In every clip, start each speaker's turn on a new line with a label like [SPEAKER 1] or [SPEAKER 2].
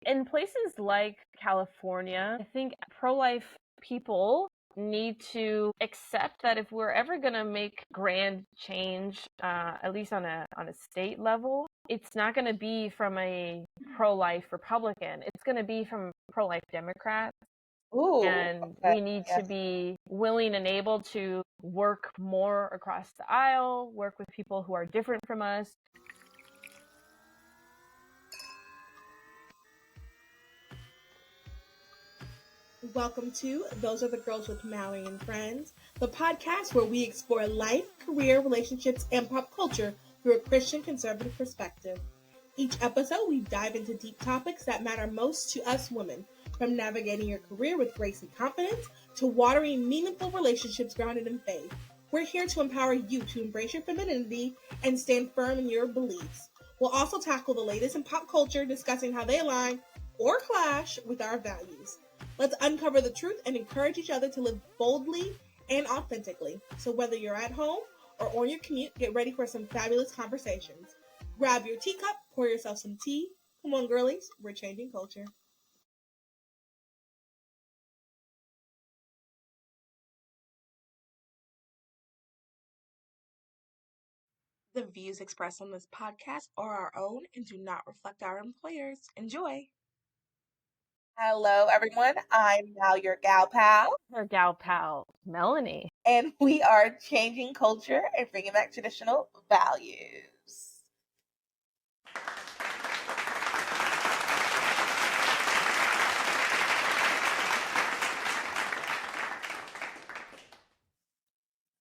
[SPEAKER 1] in places like California, I think pro-life people need to accept that if we're ever going to make grand change, at least on a state level, it's not going to be from a pro-life Republican. It's going to be from pro-life Democrat.
[SPEAKER 2] Ooh,
[SPEAKER 1] and
[SPEAKER 2] okay.
[SPEAKER 1] we need to be willing and able to work more across the aisle, work with people who are different from us.
[SPEAKER 3] Welcome to Those Are the Girls with Mallory and Friends, the podcast where we explore life, career, relationships, and pop culture through a Christian conservative perspective. Each episode, we dive into deep topics that matter most to us women, from navigating your career with grace and confidence to watering meaningful relationships grounded in faith. We're here to empower you to embrace your femininity and stand firm in your beliefs. We'll also tackle the latest in pop culture, discussing how they align or clash with our values. Let's uncover the truth and encourage each other to live boldly and authentically. So whether you're at home or on your commute, get ready for some fabulous conversations. Grab your teacup, pour yourself some tea. Come on, girlies, we're changing culture. The views expressed on this podcast are our own and do not reflect our employers. Enjoy. Hello, everyone. I'm now your gal pal.
[SPEAKER 1] Her gal pal, Melanie.
[SPEAKER 3] And we are changing culture and bringing back traditional values.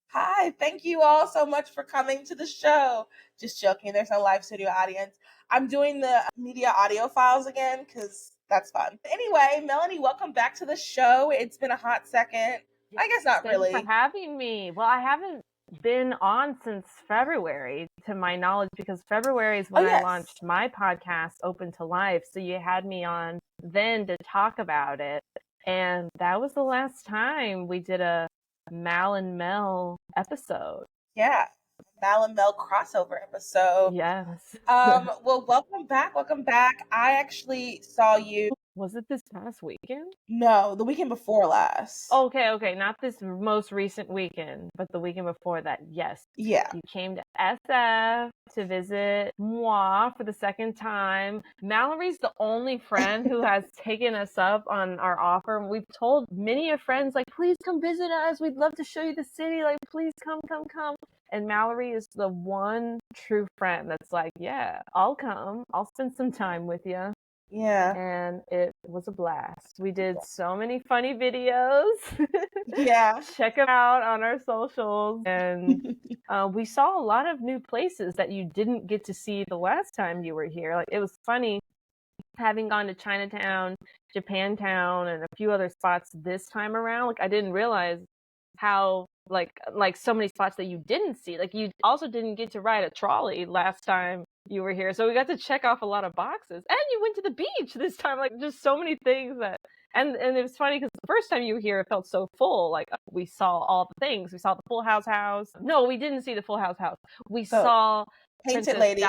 [SPEAKER 3] Hi, thank you all so much for coming to the show. Just joking, there's no live studio audience. I'm doing the media audio files again because that's fun. Anyway, Melanie, welcome back to the show. It's been a hot second. I guess not really.
[SPEAKER 1] Thanks for having me. Well, I haven't been on since February, to my knowledge, because February is when I launched my podcast, Open to Life. So you had me on then to talk about it. And that was the last time we did a Mal and Mel episode.
[SPEAKER 3] Yeah. Mal and Mel crossover episode.
[SPEAKER 1] Yes.
[SPEAKER 3] Well, welcome back. Welcome back. I actually saw you.
[SPEAKER 1] Was it this past weekend?
[SPEAKER 3] No, the weekend before last.
[SPEAKER 1] Okay. Not this most recent weekend, but the weekend before that. Yes.
[SPEAKER 3] Yeah.
[SPEAKER 1] You came to SF to visit moi for the second time. Mallory's the only friend who has taken us up on our offer. We've told many of friends, like, please come visit us. We'd love to show you the city. Like, please come. And Mallory is the one true friend that's like, yeah, I'll come. I'll spend some time with you.
[SPEAKER 3] Yeah.
[SPEAKER 1] And it was a blast. We did so many funny videos.
[SPEAKER 3] Yeah.
[SPEAKER 1] Check them out on our socials. And we saw a lot of new places that you didn't get to see the last time you were here. Like, it was funny having gone to Chinatown, Japantown, and a few other spots this time around. Like, I didn't realize how like so many spots that you didn't see. Like, you also didn't get to ride a trolley last time you were here, so we got to check off a lot of boxes. And you went to the beach this time. Like, just so many things that and it was funny because the first time you were here it felt so full. Like, we saw all the things. We saw the Full House house. No, we didn't see the Full House house. We saw
[SPEAKER 3] Painted Ladies.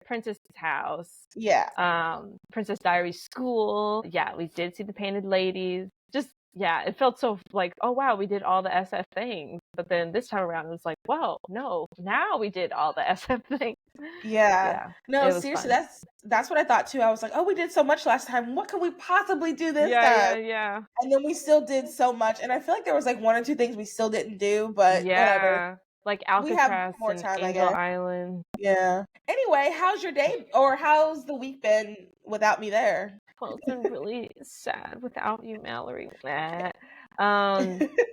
[SPEAKER 1] Princess house.
[SPEAKER 3] Yeah.
[SPEAKER 1] Princess Diary school. Yeah, we did see the Painted Ladies. Just, yeah, it felt so like, oh wow, we did all the SF things. But then this time around it was like, whoa, no, now we did all the SF things.
[SPEAKER 3] Yeah. No, seriously,
[SPEAKER 1] fun.
[SPEAKER 3] that's what I thought too. I was like, oh, we did so much last time. What could we possibly do this time?
[SPEAKER 1] Yeah.
[SPEAKER 3] And then we still did so much. And I feel like there was like one or two things we still didn't do, but whatever.
[SPEAKER 1] Like Alcatraz,
[SPEAKER 3] we have more time,
[SPEAKER 1] and Angel Island.
[SPEAKER 3] Yeah. Anyway, how's your day, or how's the week been without me there?
[SPEAKER 1] Well, it's been really sad without you, Mallory.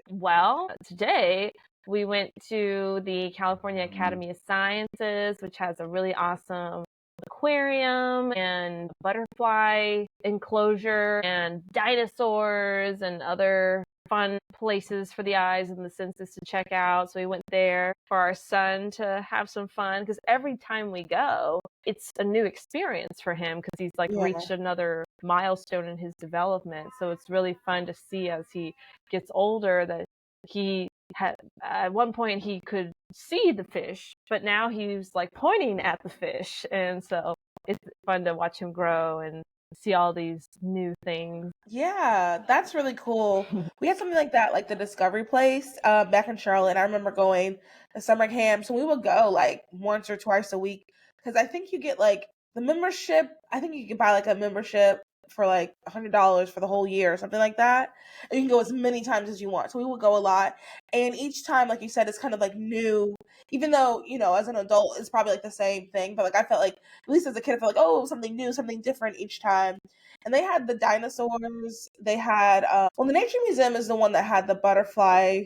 [SPEAKER 1] Well, today we went to the California Academy of Sciences, which has a really awesome aquarium and butterfly enclosure and dinosaurs and other fun places for the eyes and the senses to check out. So we went there for our son to have some fun, because every time we go, it's a new experience for him, because he's like reached another milestone in his development. So it's really fun to see as he gets older that he had, at one point he could see the fish, but now he's like pointing at the fish. And so it's fun to watch him grow and see all these new things.
[SPEAKER 3] Yeah, that's really cool. We had something like that, like the Discovery Place, back in Charlotte. I remember going to summer camps, and we would go like once or twice a week because I think you get like the membership. I think you could buy like a membership for like $100 for the whole year or something like that. And you can go as many times as you want. So we would go a lot, and each time, like you said, it's kind of like new. Even though as an adult, it's probably like the same thing, but like I felt like at least as a kid, I felt like something new, something different each time. And they had the dinosaurs. They had the Nature Museum is the one that had the butterfly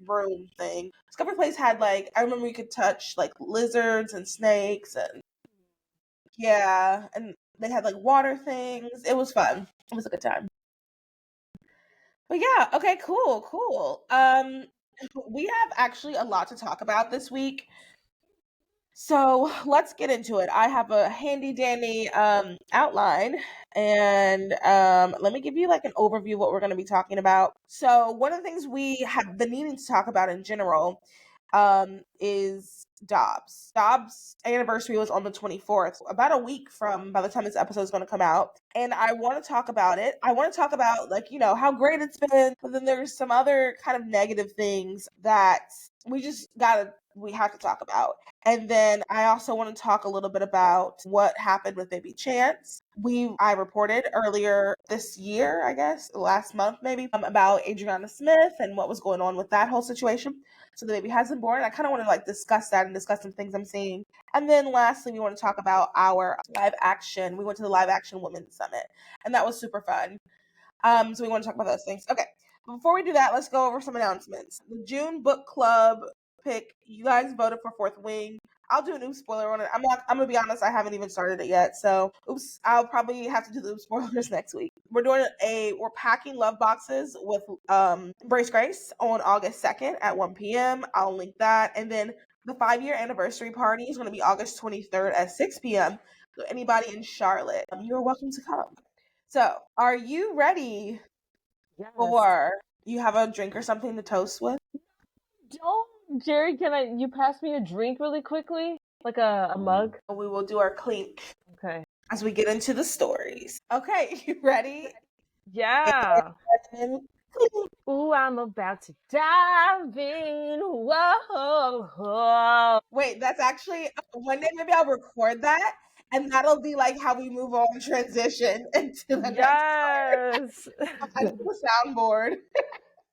[SPEAKER 3] room thing. Discovery Place had like I remember you could touch like lizards and snakes and yeah, and they had like water things. It was fun. It was a good time. But yeah, okay, cool. We have actually a lot to talk about this week. So let's get into it. I have a handy dandy outline, and let me give you like an overview of what we're going to be talking about. So one of the things we have been needing to talk about in general is Dobbs. Dobbs' anniversary was on the 24th, about a week from by the time this episode is going to come out. And I want to talk about it. I want to talk about like, how great it's been, but then there's some other kind of negative things that we have to talk about. And then I also want to talk a little bit about what happened with baby Chance. I reported earlier this year, I guess, last month maybe, about Adriana Smith and what was going on with that whole situation. So the baby has been born. I kind of want to like discuss that and discuss some things I'm seeing. And then lastly, we want to talk about our live action. We went to the Live Action Women's Summit, and that was super fun. So we want to talk about those things. Okay. Before we do that, let's go over some announcements. The June book club pick, you guys voted for Fourth Wing. I'll do a new spoiler on it. I'm gonna be honest, I haven't even started it yet. So oops, I'll probably have to do the spoilers next week. We're packing love boxes with Brace Grace on August 2nd at 1 p.m. I'll link that. And then the 5-year anniversary party is gonna be August 23rd at 6 p.m. So anybody in Charlotte, you're welcome to come. So are you ready?
[SPEAKER 1] Yes.
[SPEAKER 3] Or you have a drink or something to toast with?
[SPEAKER 1] Oh, Jerry, you pass me a drink really quickly? Like a mug?
[SPEAKER 3] We will do our clink.
[SPEAKER 1] Okay.
[SPEAKER 3] As we get into the stories. Okay, you ready?
[SPEAKER 1] Yeah. Ooh, I'm about to dive in. Whoa.
[SPEAKER 3] Wait, that's actually one day maybe I'll record that, and that'll be like how we move on transition into the next
[SPEAKER 1] Yes.
[SPEAKER 3] I need the soundboard.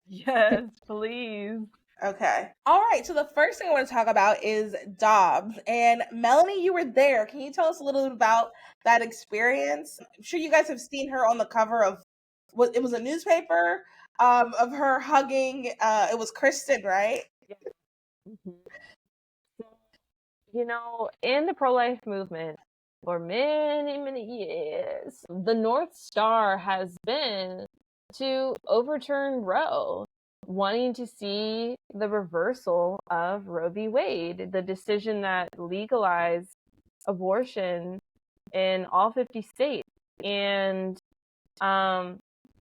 [SPEAKER 1] Yes, please.
[SPEAKER 3] Okay. All right. So the first thing I want to talk about is Dobbs. And Melanie, you were there. Can you tell us a little bit about that experience? I'm sure you guys have seen her on the cover of it was a newspaper of her hugging. It was Kristen, right?
[SPEAKER 1] Yeah. In the pro-life movement for many, many years, the North Star has been to overturn Roe, wanting to see the reversal of Roe v. Wade, the decision that legalized abortion in all 50 states. And I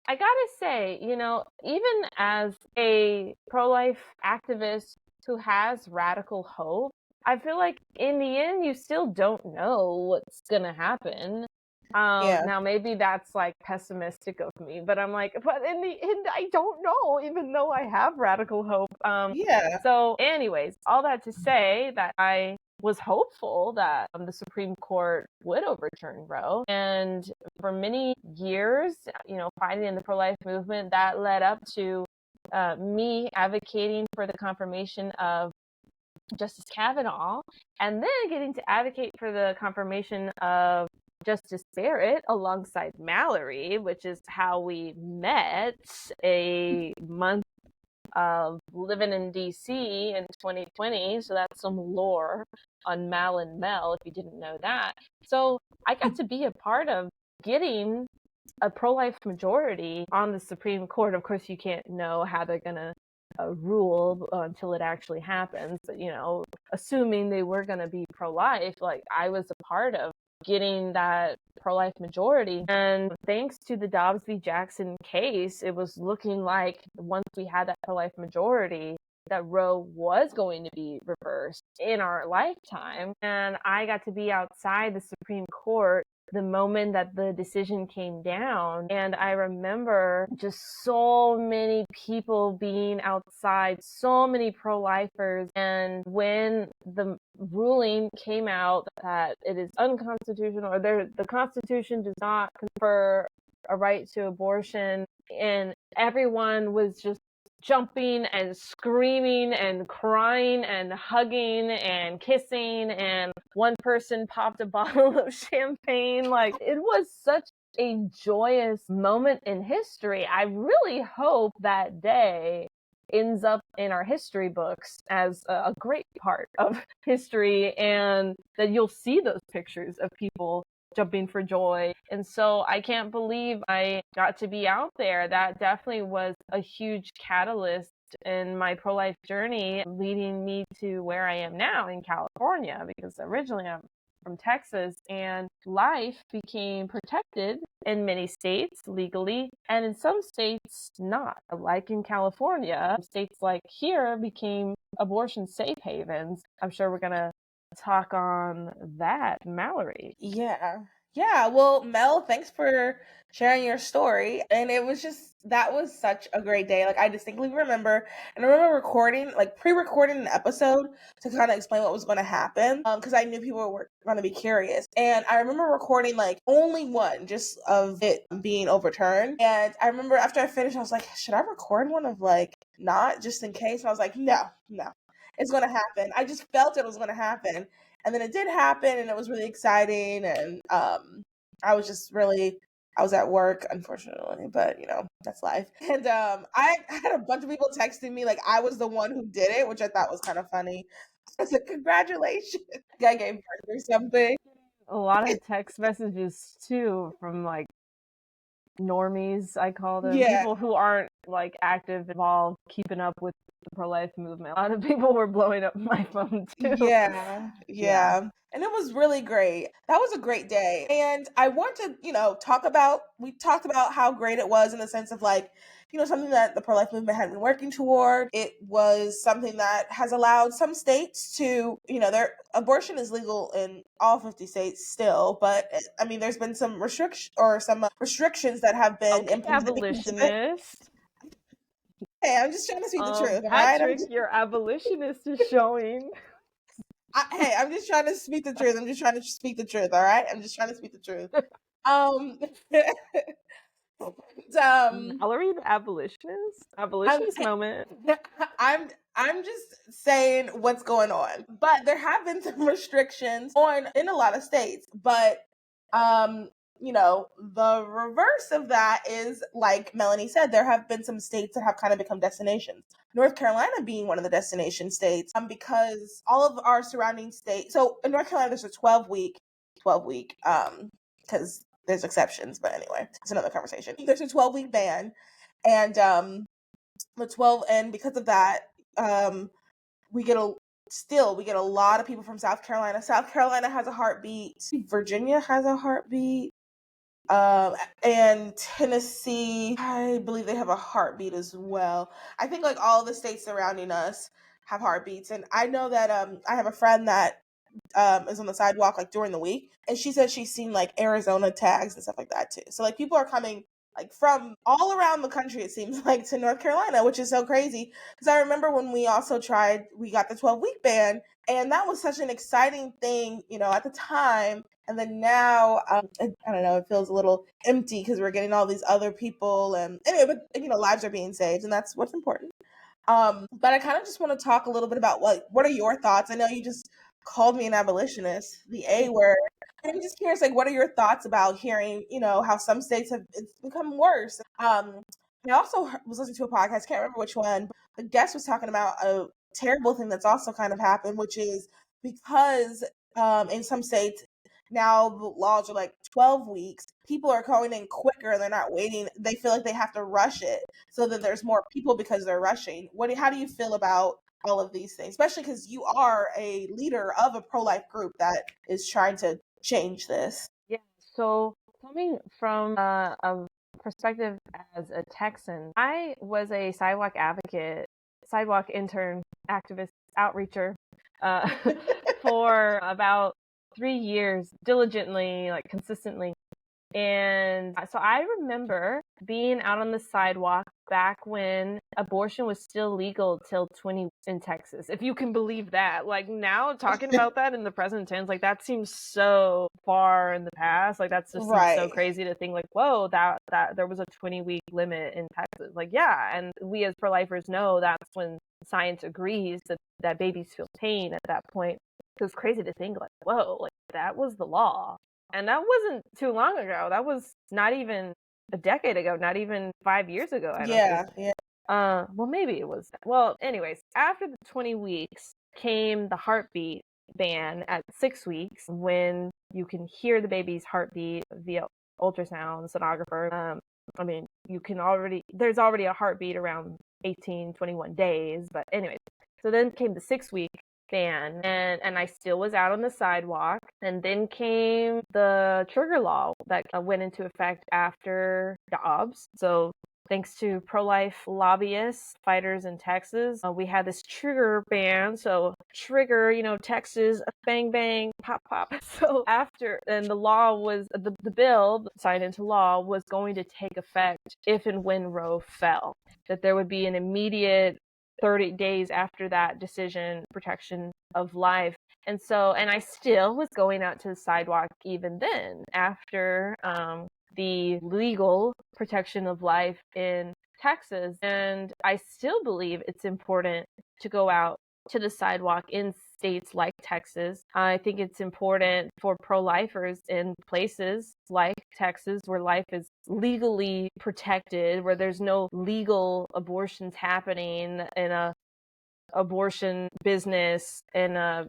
[SPEAKER 1] gotta say, even as a pro-life activist who has radical hope, I feel like in the end, you still don't know what's gonna happen. Now maybe that's like pessimistic of me, but I'm like, but in the end, I don't know, even though I have radical hope. So anyways, all that to say that I was hopeful that the Supreme Court would overturn Roe. And for many years, fighting in the pro-life movement, that led up to me advocating for the confirmation of Justice Kavanaugh, and then getting to advocate for the confirmation of Justice Barrett alongside Mallory, which is how we met a month of living in DC in 2020. So that's some lore on Mal and Mel, if you didn't know that. So I got to be a part of getting a pro-life majority on the Supreme Court. Of course, you can't know how they're going to rule until it actually happens. But, assuming they were going to be pro-life, like I was a part of getting that pro-life majority. And thanks to the Dobbs v. Jackson case, it was looking like once we had that pro-life majority, that Roe was going to be reversed in our lifetime. And I got to be outside the Supreme Court the moment that the decision came down. And I remember just so many people being outside, so many pro-lifers. And when the ruling came out that it is unconstitutional, or the Constitution does not confer a right to abortion, and everyone was just jumping and screaming and crying and hugging and kissing, and one person popped a bottle of champagne. Like, it was such a joyous moment in history. I really hope that day ends up in our history books as a great part of history, and that you'll see those pictures of people jumping for joy. And so I can't believe I got to be out there. That definitely was a huge catalyst in my pro-life journey, leading me to where I am now in California, because originally I'm from Texas, and life became protected in many states legally, and in some states not. Like in California, states like here became abortion safe havens. I'm sure we're gonna talk on that, Mallory.
[SPEAKER 3] Yeah. Well, Mel, thanks for sharing your story. And that was such a great day. Like, I distinctly remember, and I remember pre-recording an episode to kind of explain what was going to happen. Because I knew people were going to be curious. And I remember recording like only one just of it being overturned. And I remember after I finished, I was like, should I record one of like not, just in case? And I was like, no, it's going to happen. I just felt it was going to happen. And then it did happen, and it was really exciting. And I was at work, unfortunately, but that's life. And I had a bunch of people texting me like I was the one who did it, which I thought was kind of funny. I said, congratulations. I gave birth or something.
[SPEAKER 1] A lot of text messages too from like normies, I call them,
[SPEAKER 3] Yeah.
[SPEAKER 1] people who aren't like active, involved, keeping up with the pro-life movement. A lot of people were blowing up my phone too.
[SPEAKER 3] Yeah. And it was really great. That was a great day. And I want to, we talked about how great it was in the sense of like, something that the pro-life movement had been working toward. It was something that has allowed some states to, their abortion is legal in all 50 states still, but I mean, there's been some restrictions that have been implemented.
[SPEAKER 1] Abolitionist.
[SPEAKER 3] Hey, I'm just trying to speak the truth, all
[SPEAKER 1] Patrick,
[SPEAKER 3] right?
[SPEAKER 1] your abolitionist is showing.
[SPEAKER 3] I'm just trying to speak the truth. I'm just trying to speak the truth, all right? I'm just trying to speak the truth.
[SPEAKER 1] Mallory, the abolitionist moment.
[SPEAKER 3] I'm just saying what's going on. But there have been some restrictions in a lot of states. But the reverse of that is, like Melanie said, there have been some states that have kind of become destinations. North Carolina being one of the destination states, because all of our surrounding states. So in North Carolina, there's a 12-week, because there's exceptions, but anyway, it's another conversation. There's a 12-week ban, and and because of that, we get a lot of people from South Carolina. South Carolina has a heartbeat. Virginia has a heartbeat. And Tennessee, I believe they have a heartbeat as well. I think like all the states surrounding us have heartbeats. And I know that I have a friend that is on the sidewalk like during the week, and she said she's seen like Arizona tags and stuff like that too. So like people are coming like from all around the country, it seems like, to North Carolina, which is so crazy. Because I remember when we also we got the 12-week ban, and that was such an exciting thing, at the time. And then now, I don't know, it feels a little empty because we're getting all these other people, and anyway, but lives are being saved, and that's what's important. But I kind of just want to talk a little bit about what are your thoughts? I know you just called me an abolitionist, the A word. I'm just curious, like, what are your thoughts about hearing, how some states it's become worse? I also was listening to a podcast, can't remember which one, but the guest was talking about a terrible thing that's also kind of happened, which is because in some states now the laws are like 12 weeks, people are going in quicker and they're not waiting. They feel like they have to rush it so that there's more people because they're rushing. How do you feel about all of these things, especially because you are a leader of a pro-life group that is trying to change this?
[SPEAKER 1] Yeah, so coming from a perspective as a Texan, I was a sidewalk advocate, sidewalk intern, activist, outreacher for about 3 years diligently, like consistently. And so I remember being out on the sidewalk back when abortion was still legal till 20 in Texas, if you can believe that. Like now talking about that in the present tense, like that seems so far in the past. Like that just seems so crazy to think like, whoa, that there was a 20-week limit in Texas. Like, yeah. And we as pro-lifers know that's when science agrees that babies feel pain at that point. So it's crazy to think like, whoa, like that was the law. And that wasn't too long ago. That was not even a decade ago, not even 5 years ago, I don't think. Well, maybe it was. Well, anyways, after the 20 weeks came the heartbeat ban at 6 weeks, when you can hear the baby's heartbeat via ultrasound sonographer. I mean, there's already a heartbeat around 18, 21 days. But anyways, so then came the 6-week ban, and I still was out on the sidewalk. And then came the trigger law that went into effect after Dobbs. So thanks to pro-life lobbyists, fighters in Texas, we had this trigger ban. So trigger, Texas, bang, bang, pop, pop. So and the law was, the bill signed into law was going to take effect if and when Roe fell, that there would be an immediate 30 days after that decision protection of life. And I still was going out to the sidewalk even then after the legal protection of life in Texas. And I still believe it's important to go out to the sidewalk in states like Texas. I think it's important for pro-lifers in places like Texas, where life is legally protected, where there's no legal abortions happening in a abortion business in a,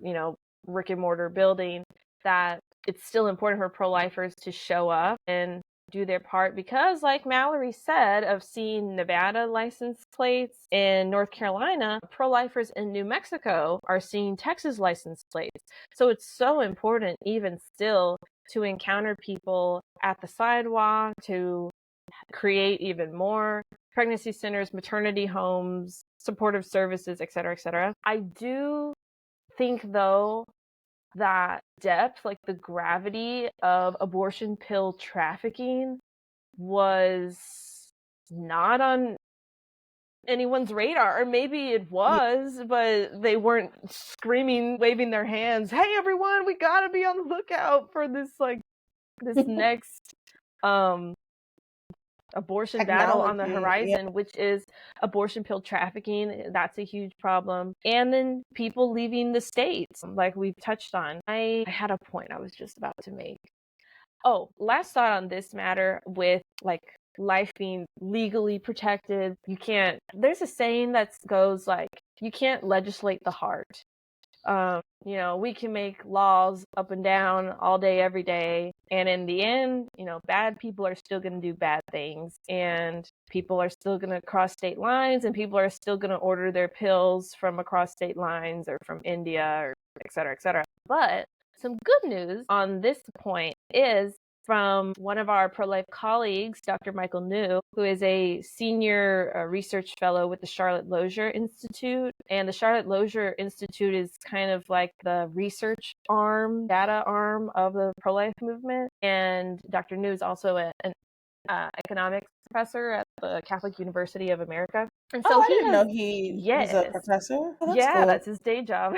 [SPEAKER 1] brick and mortar building, that it's still important for pro-lifers to show up and do their part. Because like Mallory said, of seeing Nevada license plates in North Carolina, pro-lifers in New Mexico are seeing Texas license plates. So it's so important even still to encounter people at the sidewalk, to create even more pregnancy centers, maternity homes, supportive services, et cetera, et cetera. I do think, though, that depth, like the gravity of abortion pill trafficking, was not on anyone's radar. Or maybe it was, but they weren't screaming, waving their hands, hey everyone, we gotta be on the lookout for this next abortion battle on the horizon, which is abortion pill trafficking. That's a huge problem. And then people leaving the states, like we've touched on. I had a point I was just about to make. Oh, last thought on this matter with like life being legally protected. There's a saying that goes like, you can't legislate the heart. We can make laws up and down all day, every day. And in the end, bad people are still going to do bad things, and people are still going to cross state lines, and people are still going to order their pills from across state lines or from India, or et cetera, et cetera. But some good news on this point is from one of our pro-life colleagues, Dr. Michael New, who is a senior research fellow with the Charlotte Lozier Institute. And the Charlotte Lozier Institute is kind of like the research arm, data arm of the pro-life movement. And Dr. New is also an economics professor at the Catholic University of America. And so
[SPEAKER 3] I didn't know he's a professor. Oh, that's cool.
[SPEAKER 1] That's his day job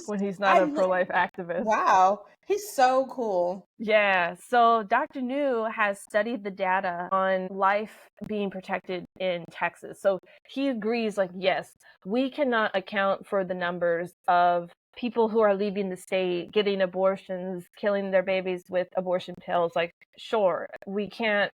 [SPEAKER 1] when he's not a pro-life activist.
[SPEAKER 3] Wow, he's so cool.
[SPEAKER 1] Yeah, so Dr. New has studied the data on life being protected in Texas. So he agrees, like, yes, we cannot account for the numbers of people who are leaving the state, getting abortions, killing their babies with abortion pills. Like, sure, we can't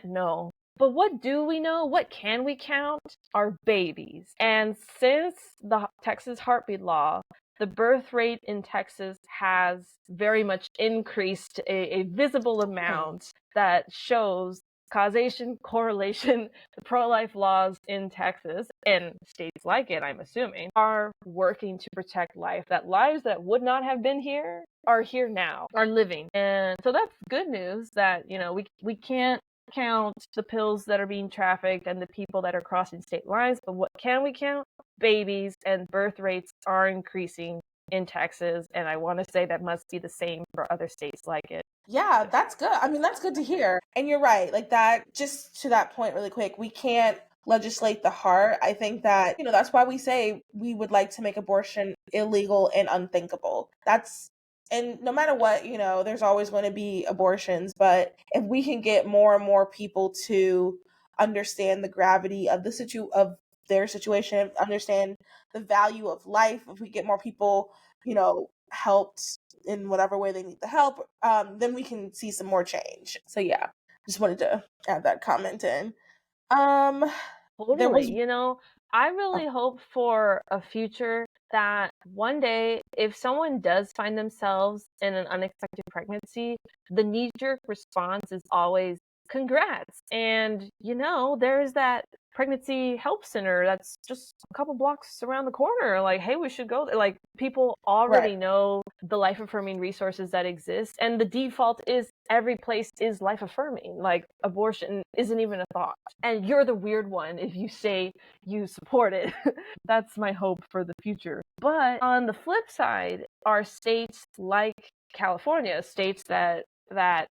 [SPEAKER 1] know. But what do we know? What can we count? Are babies. And since the Texas heartbeat law, the birth rate in Texas has very much increased, a visible amount that shows causation, correlation. The pro-life laws in Texas and states like it, I'm assuming, are working to protect life. That lives that would not have been here are here now, are living. And so that's good news, that, we can't count the pills that are being trafficked and the people that are crossing state lines, but what can we count? Babies, and birth rates are increasing in Texas, and I want to say that must be the same for other states like it.
[SPEAKER 3] Yeah, that's good. I mean, that's good to hear. And you're right. Like that, just to that point really quick, we can't legislate the heart. I think that, that's why we say we would like to make abortion illegal and unthinkable. And no matter what, there's always going to be abortions, but if we can get more and more people to understand the gravity of of their situation, understand the value of life, if we get more people, helped in whatever way they need the help, then we can see some more change. So yeah, just wanted to add that comment in. There was
[SPEAKER 1] Totally. I really hope for a future that one day, if someone does find themselves in an unexpected pregnancy, the knee-jerk response is always, congrats. And, there's that pregnancy help center that's just a couple blocks around the corner. Like, hey, we should go there. Like, people already
[SPEAKER 3] right.
[SPEAKER 1] know the life-affirming resources that exist. And the default is every place is life-affirming. Like, abortion isn't even a thought. And you're the weird one if you say you support it. That's my hope for the future. But on the flip side, are states like California, states that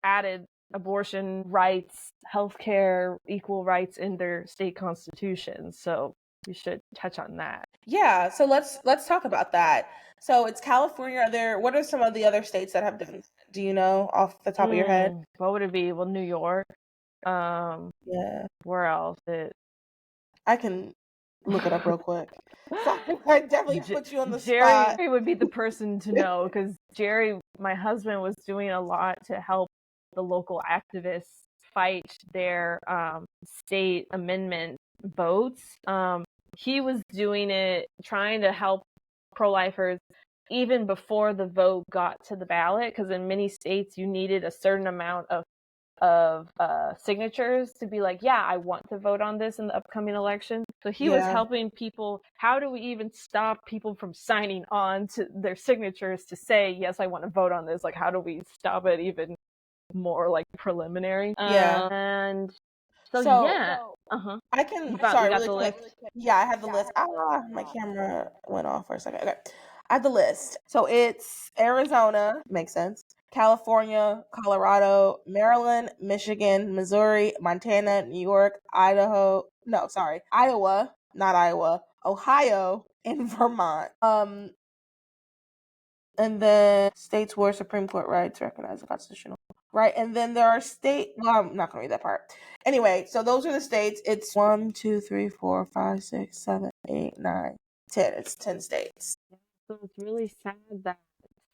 [SPEAKER 1] added abortion rights, healthcare, equal rights in their state constitution. So we should touch on that.
[SPEAKER 3] Yeah, so let's talk about that. So it's California. What are some of the other states that have done that? Do you know off the top of your head?
[SPEAKER 1] What would it be? Well, New York.
[SPEAKER 3] Yeah.
[SPEAKER 1] Where else?
[SPEAKER 3] I can look it up real quick. So I definitely put you on the
[SPEAKER 1] Jerry
[SPEAKER 3] spot.
[SPEAKER 1] would be the person to know, because Jerry, my husband, was doing a lot to help the local activists fight their state amendment votes. He was doing it, trying to help pro-lifers even before the vote got to the ballot, because in many states you needed a certain amount of signatures to be like, yeah, I want to vote on this in the upcoming election. So he was helping people. How do we even stop people from signing on to their signatures to say, yes, I want to vote on this? Like, how do we stop it even more like preliminary?
[SPEAKER 3] Yeah.
[SPEAKER 1] And so yeah.
[SPEAKER 3] I can,
[SPEAKER 1] You
[SPEAKER 3] sorry,
[SPEAKER 1] got
[SPEAKER 3] really
[SPEAKER 1] the
[SPEAKER 3] quick.
[SPEAKER 1] list?
[SPEAKER 3] Yeah, I have the list. My camera went off for a second. Okay. I have the list. So it's Arizona, makes sense. California, Colorado, Maryland, Michigan, Missouri, Montana, New York, Iowa, not Iowa, Ohio, and Vermont. And then states where Supreme Court rights recognized as constitutional. Right, and then there are I'm not gonna read that part. Anyway, so those are the states. It's 1, 2, 3, 4, 5, 6, 7, 8, 9, 10. It's 10 states.
[SPEAKER 1] So it's really sad that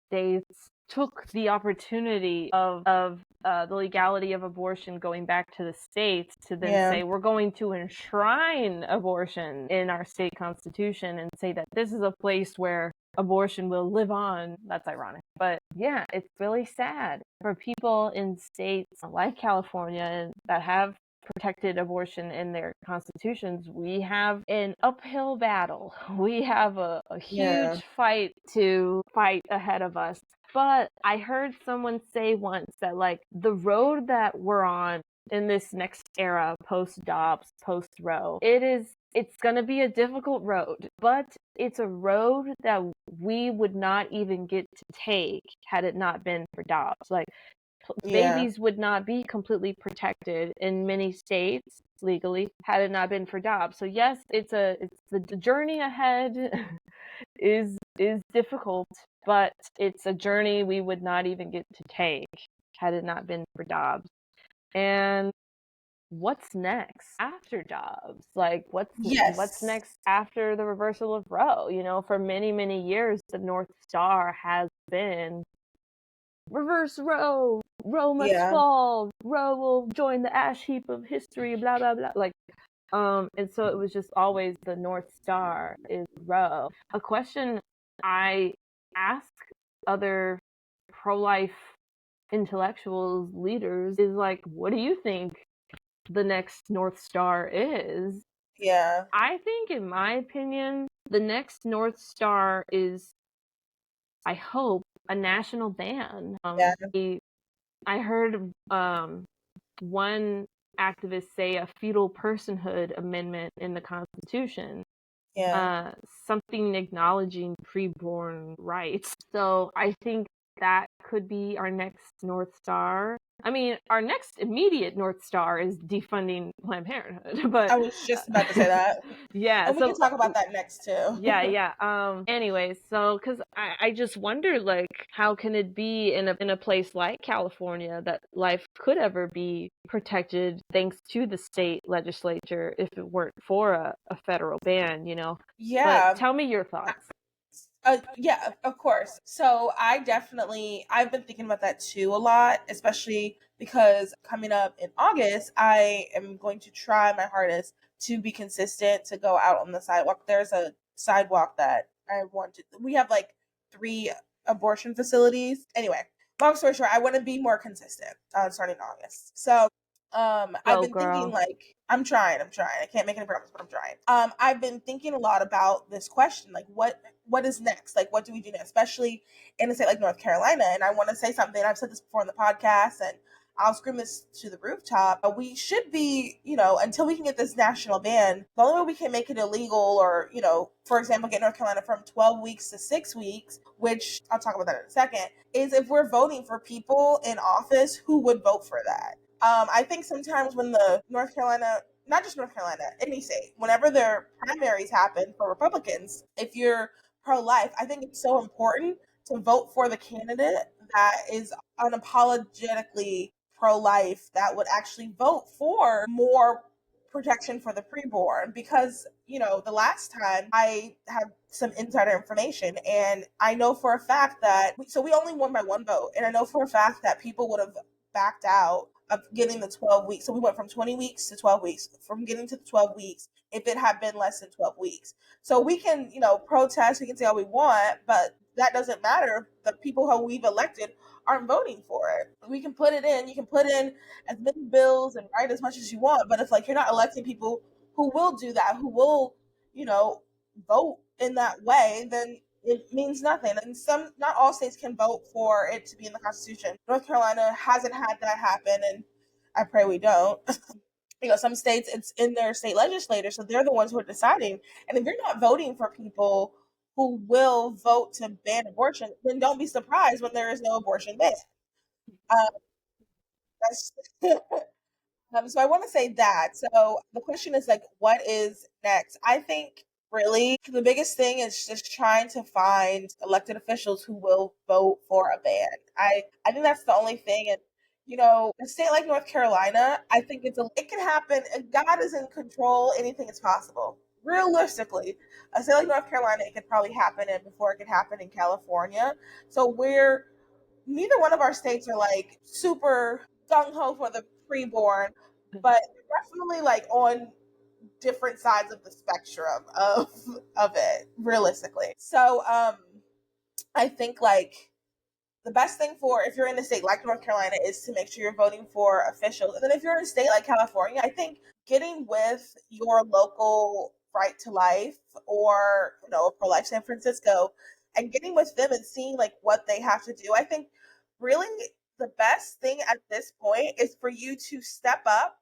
[SPEAKER 1] states took the opportunity of the legality of abortion going back to the states to then say, we're going to enshrine abortion in our state constitution and say that this is a place where abortion will live on. That's ironic. But yeah, it's really sad for people in states like California that have protected abortion in their constitutions. We have an uphill battle. We have a huge fight to fight ahead of us. But I heard someone say once that, like, the road that we're on in this next era, post-Dobbs, post-Roe, it's going to be a difficult road, but it's a road that we would not even get to take had it not been for Dobbs. Like, babies would not be completely protected in many states legally had it not been for Dobbs. So yes, it's the journey ahead is difficult, but it's a journey we would not even get to take had it not been for Dobbs. And what's next after Dobbs? Like, what's next after the reversal of Roe? For many, many years, the North Star has been reverse Roe. Roe must fall. Roe will join the ash heap of history. Blah blah blah. Like, and so it was just always the North Star is Roe. A question I ask other pro-life intellectuals, leaders, is like, what do you think the next North Star is?
[SPEAKER 3] Yeah.
[SPEAKER 1] I think, in my opinion, the next North Star is, I hope, a national ban. I heard one activist say a fetal personhood amendment in the Constitution something acknowledging preborn rights. So I think that could be our next North Star. I mean, our next immediate North Star is defunding Planned Parenthood, but
[SPEAKER 3] I was just about to say that.
[SPEAKER 1] yeah,
[SPEAKER 3] And we
[SPEAKER 1] so
[SPEAKER 3] can talk about that next too.
[SPEAKER 1] yeah. Anyways, so because I just wonder, like, how can it be in a place like California that life could ever be protected thanks to the state legislature if it weren't for a federal ban, you know? But
[SPEAKER 3] Yeah.
[SPEAKER 1] tell me your thoughts.
[SPEAKER 3] Yeah, of course. So I've been thinking about that too a lot, especially because coming up in August, I am going to try my hardest to be consistent to go out on the sidewalk. There's a sidewalk that I want to, we have like 3 abortion facilities. Anyway, long story short, I want to be more consistent starting in August. So I've
[SPEAKER 1] Go,
[SPEAKER 3] been thinking
[SPEAKER 1] girl.
[SPEAKER 3] like I'm trying. I can't make any promise, but I'm trying. I've been thinking a lot about this question, like what is next? Like what do we do next? Especially in a state like North Carolina. And I want to say something. I've said this before in the podcast, and I'll scream this to the rooftop. We should be, until we can get this national ban, the only way we can make it illegal or, for example, get North Carolina from 12 weeks to 6 weeks, which I'll talk about that in a second, is if we're voting for people in office who would vote for that. I think sometimes when the North Carolina, not just North Carolina, any state, whenever their primaries happen for Republicans, if you're pro-life, I think it's so important to vote for the candidate that is unapologetically pro-life, that would actually vote for more protection for the preborn. Because the last time I have some insider information, and I know for a fact that we only won by 1 vote, and I know for a fact that people would have backed out of getting the 12 weeks. So we went from 20 weeks to 12 weeks, from getting to the 12 weeks, if it had been less than 12 weeks. So we can, protest, we can say all we want, but that doesn't matter. The people who we've elected aren't voting for it. We can put it in, you can put in as many bills and write as much as you want, but if like you're not electing people who will do that, who will, vote in that way, then it means nothing. And not all states can vote for it to be in the Constitution. North Carolina hasn't had that happen, and I pray we don't. Some states, it's in their state legislature, so they're the ones who are deciding. And if you're not voting for people who will vote to ban abortion, then don't be surprised when there is no abortion ban. Um, that's So I want to say that. So the question is like, what is next? I think really the biggest thing is just trying to find elected officials who will vote for a ban. I think that's the only thing. And a state like North Carolina, I think it can happen. If God is in control, anything is possible. Realistically, a state like North Carolina, it could probably happen in before it could happen in California. So neither one of our states are like super gung ho for the preborn, but definitely like on different sides of the spectrum of it, realistically. So I think like the best thing for if you're in a state like North Carolina is to make sure you're voting for officials. And then if you're in a state like California, I think getting with your local Right to Life or Pro Life San Francisco and getting with them and seeing like what they have to do. I think really the best thing at this point is for you to step up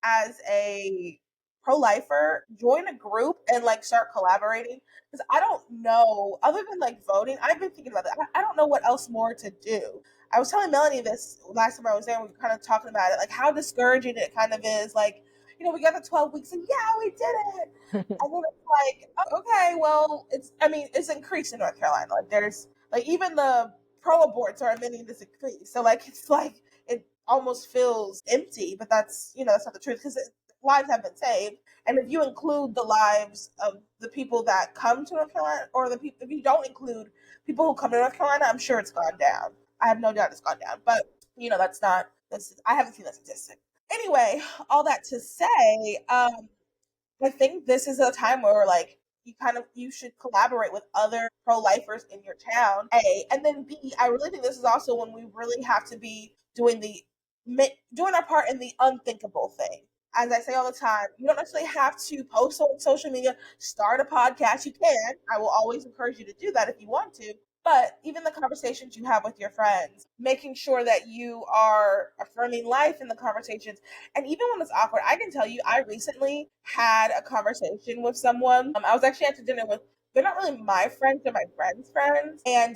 [SPEAKER 3] as a pro-lifer, join a group and like start collaborating. Because I don't know, other than like voting, I've been thinking about that. I don't know what else more to do. I was telling Melanie this last time I was there, we were kind of talking about it, like how discouraging it kind of is. Like, we got the 12 weeks and yeah, we did it. And then it's like, oh, okay, well, it's increased in North Carolina. Like there's like even the pro aborts are admitting this increase. So like it's like it almost feels empty, but that's not the truth because lives have been saved. And if you include the lives of the people that come to North Carolina, or if you don't include people who come to North Carolina, I'm sure it's gone down. I have no doubt it's gone down. But I haven't seen that statistic. Anyway, all that to say, I think this is a time where like you should collaborate with other pro-lifers in your town. A, and then B, I really think this is also when we really have to be doing our part in the unthinkable thing. As I say all the time, you don't necessarily have to post on social media, start a podcast. You can. I will always encourage you to do that if you want to. But even the conversations you have with your friends, making sure that you are affirming life in the conversations. And even when it's awkward, I can tell you, I recently had a conversation with someone. I was actually at dinner with, they're not really my friends, they're my friends' friends. And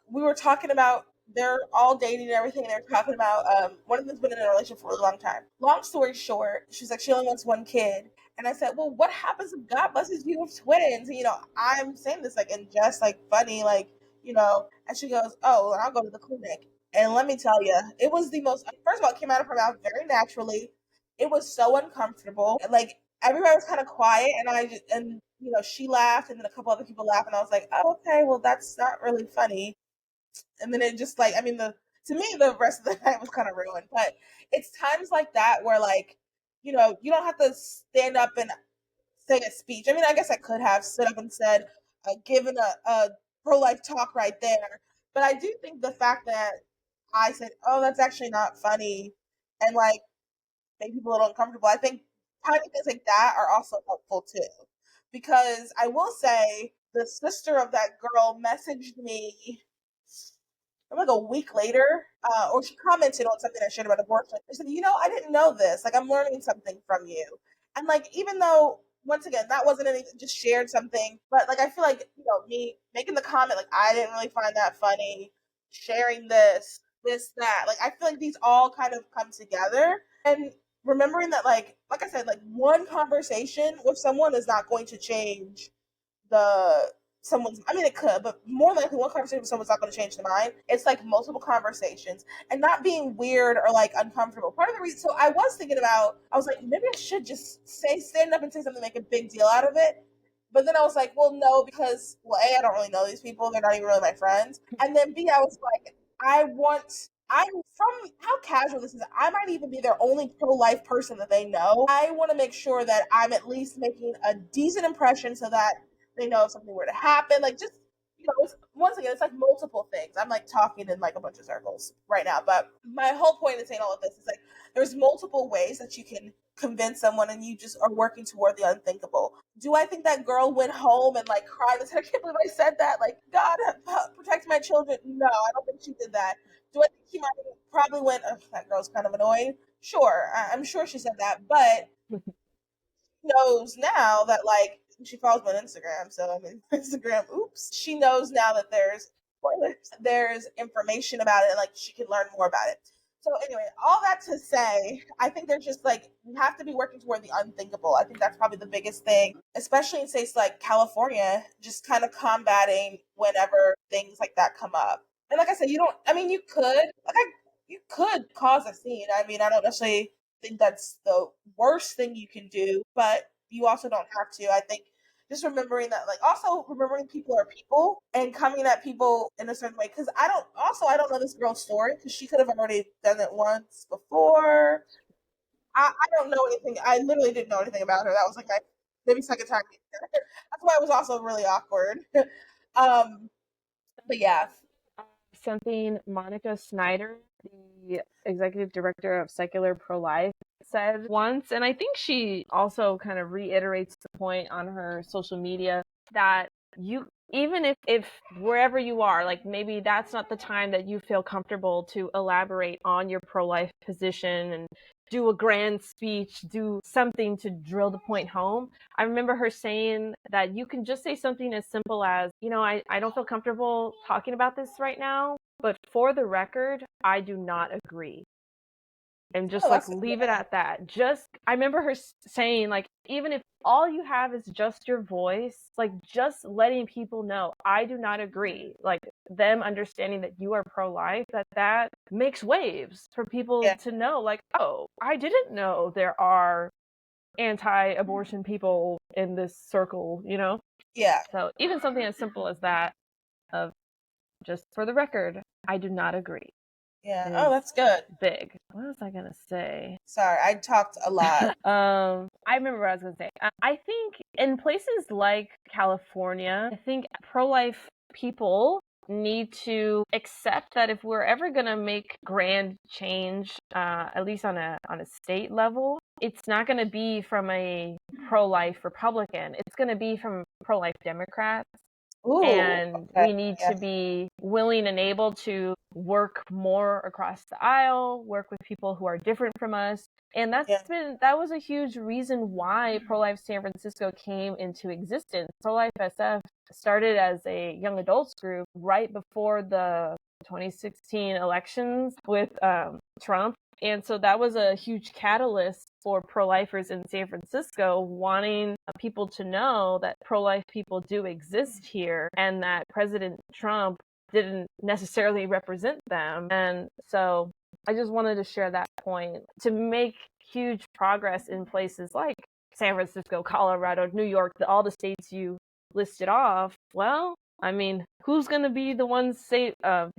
[SPEAKER 3] we were talking about, they're all dating and everything. And they're talking about, one of them's been in a relationship for a really long time. Long story short, she's like, she only wants one kid. And I said, well, what happens if God blesses you with twins? And, I'm saying this like in just like funny, like, and she goes, oh, I'll go to the clinic. And let me tell you, it was the most, first of all, it came out of her mouth very naturally. It was so uncomfortable. Like, everybody was kind of quiet, and she laughed, and then a couple other people laughed, and I was like, oh, okay, well, that's not really funny. And then it just like, to me, the rest of the night was kind of ruined. But it's times like that where, like, you don't have to stand up and say a speech. I mean, I guess I could have stood up and said, given a pro-life talk right there. But I do think the fact that I said, oh, that's actually not funny, and like made people a little uncomfortable, I think tiny things like that are also helpful too. Because I will say, the sister of that girl messaged me like a week later, or she commented on something I shared about abortion. She said, I didn't know this. Like, I'm learning something from you. And like, even though, once again, that wasn't anything, just shared something. But like, I feel like, me making the comment, like, I didn't really find that funny, sharing this, that. Like, I feel like these all kind of come together. And remembering that, like I said, like, one conversation with someone is not going to change the someone's, I mean, it could, but more likely one conversation with someone's not going to change their mind. It's like multiple conversations and not being weird or like uncomfortable. Part of the reason, so I was thinking about, I was like, maybe I should just stand up and say something, make a big deal out of it. But then I was like, well, no, because, well, A, I don't really know these people. They're not even really my friends. And then B, I was like, I'm from how casual this is. I might even be their only pro-life person that they know. I want to make sure that I'm at least making a decent impression so that they know if something were to happen. Like, just, once again, it's like multiple things. I'm like talking in like a bunch of circles right now. But my whole point in saying all of this is like, there's multiple ways that you can convince someone, and you just are working toward the unthinkable. Do I think that girl went home and like cried and said, I can't believe I said that? Like, God, protect my children. No, I don't think she did that. Do I think she might have probably went, oh, that girl's kind of annoying? Sure, I'm sure she said that, but knows now that, like, she follows me on Instagram, so I mean, Instagram, oops. She knows now that there's spoilers, there's information about it, and like she can learn more about it. So anyway, all that to say, I think there's just like, we have to be working toward the unthinkable. I think that's probably the biggest thing, especially in states like California, just kind of combating whenever things like that come up. And like I said, you could cause a scene. I mean, I don't necessarily think that's the worst thing you can do, but you also don't have to. I think just remembering that, like, also remembering people are people and coming at people in a certain way. Because I don't know this girl's story, because she could have already done it once before. I don't know anything. I literally didn't know anything about her. That was like my maybe second time. That's why it was also really awkward. um, but yeah,
[SPEAKER 1] Something Monica Snyder, the executive director of Secular Pro-Life, said once, and I think she also kind of reiterates the point on her social media, that you, even if wherever you are, like maybe that's not the time that you feel comfortable to elaborate on your pro-life position and do a grand speech, do something to drill the point home. I remember her saying that you can just say something as simple as, I don't feel comfortable talking about this right now, but for the record, I do not agree. And just like leave it at that. I remember her saying, like, even if all you have is just your voice, like, just letting people know, I do not agree. Like, them understanding that you are pro-life, that makes waves for people to know, like, oh, I didn't know there are anti-abortion people in this circle,
[SPEAKER 3] Yeah.
[SPEAKER 1] So even something as simple as that, of just for the record, I do not agree.
[SPEAKER 3] Yeah. Oh, that's good.
[SPEAKER 1] Big. What was I gonna say?
[SPEAKER 3] Sorry, I talked a lot.
[SPEAKER 1] I remember what I was gonna say. I think in places like California, I think pro-life people need to accept that if we're ever gonna make grand change, at least on a state level, it's not gonna be from a pro-life Republican. It's gonna be from pro-life Democrats.
[SPEAKER 3] Ooh,
[SPEAKER 1] and
[SPEAKER 3] okay.
[SPEAKER 1] we need to
[SPEAKER 3] Yes.
[SPEAKER 1] be willing and able to work more across the aisle, work with people who are different from us. And
[SPEAKER 3] Yeah.
[SPEAKER 1] that was a huge reason why Pro-Life San Francisco came into existence. Pro-Life SF started as a young adults group right before the 2016 elections with Trump. And so that was a huge catalyst for pro-lifers in San Francisco, wanting people to know that pro-life people do exist here and that President Trump didn't necessarily represent them. And so I just wanted to share that point. To make huge progress in places like San Francisco, Colorado, New York, all the states you listed off, well, I mean, who's going to be the ones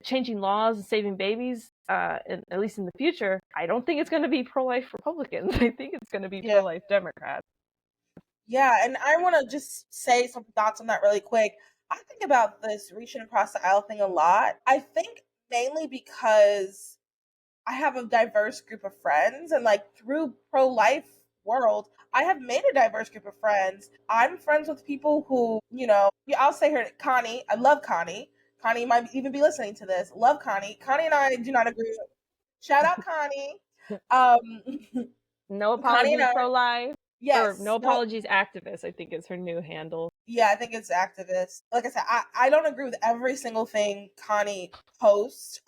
[SPEAKER 1] changing laws and saving babies, at least in the future? I don't think it's going to be pro-life Republicans. I think it's going to be
[SPEAKER 3] Yeah.
[SPEAKER 1] pro-life Democrats.
[SPEAKER 3] Yeah, and I want to just say some thoughts on that really quick. I think about this reaching across the aisle thing a lot. I think mainly because I have a diverse group of friends, and like through pro-life world, I have made a diverse group of friends. I'm friends with people who, yeah, I'll say her Connie. I love Connie. Connie might even be listening to this. Love Connie. Connie and I do not agree. Shout out Connie. Um,
[SPEAKER 1] No
[SPEAKER 3] Connie and
[SPEAKER 1] apologies
[SPEAKER 3] I,
[SPEAKER 1] pro-life, or no
[SPEAKER 3] yes, no,
[SPEAKER 1] apologies activist, I think is her new handle.
[SPEAKER 3] yeah, I think it's activist. Like I said, I don't agree with every single thing Connie posts.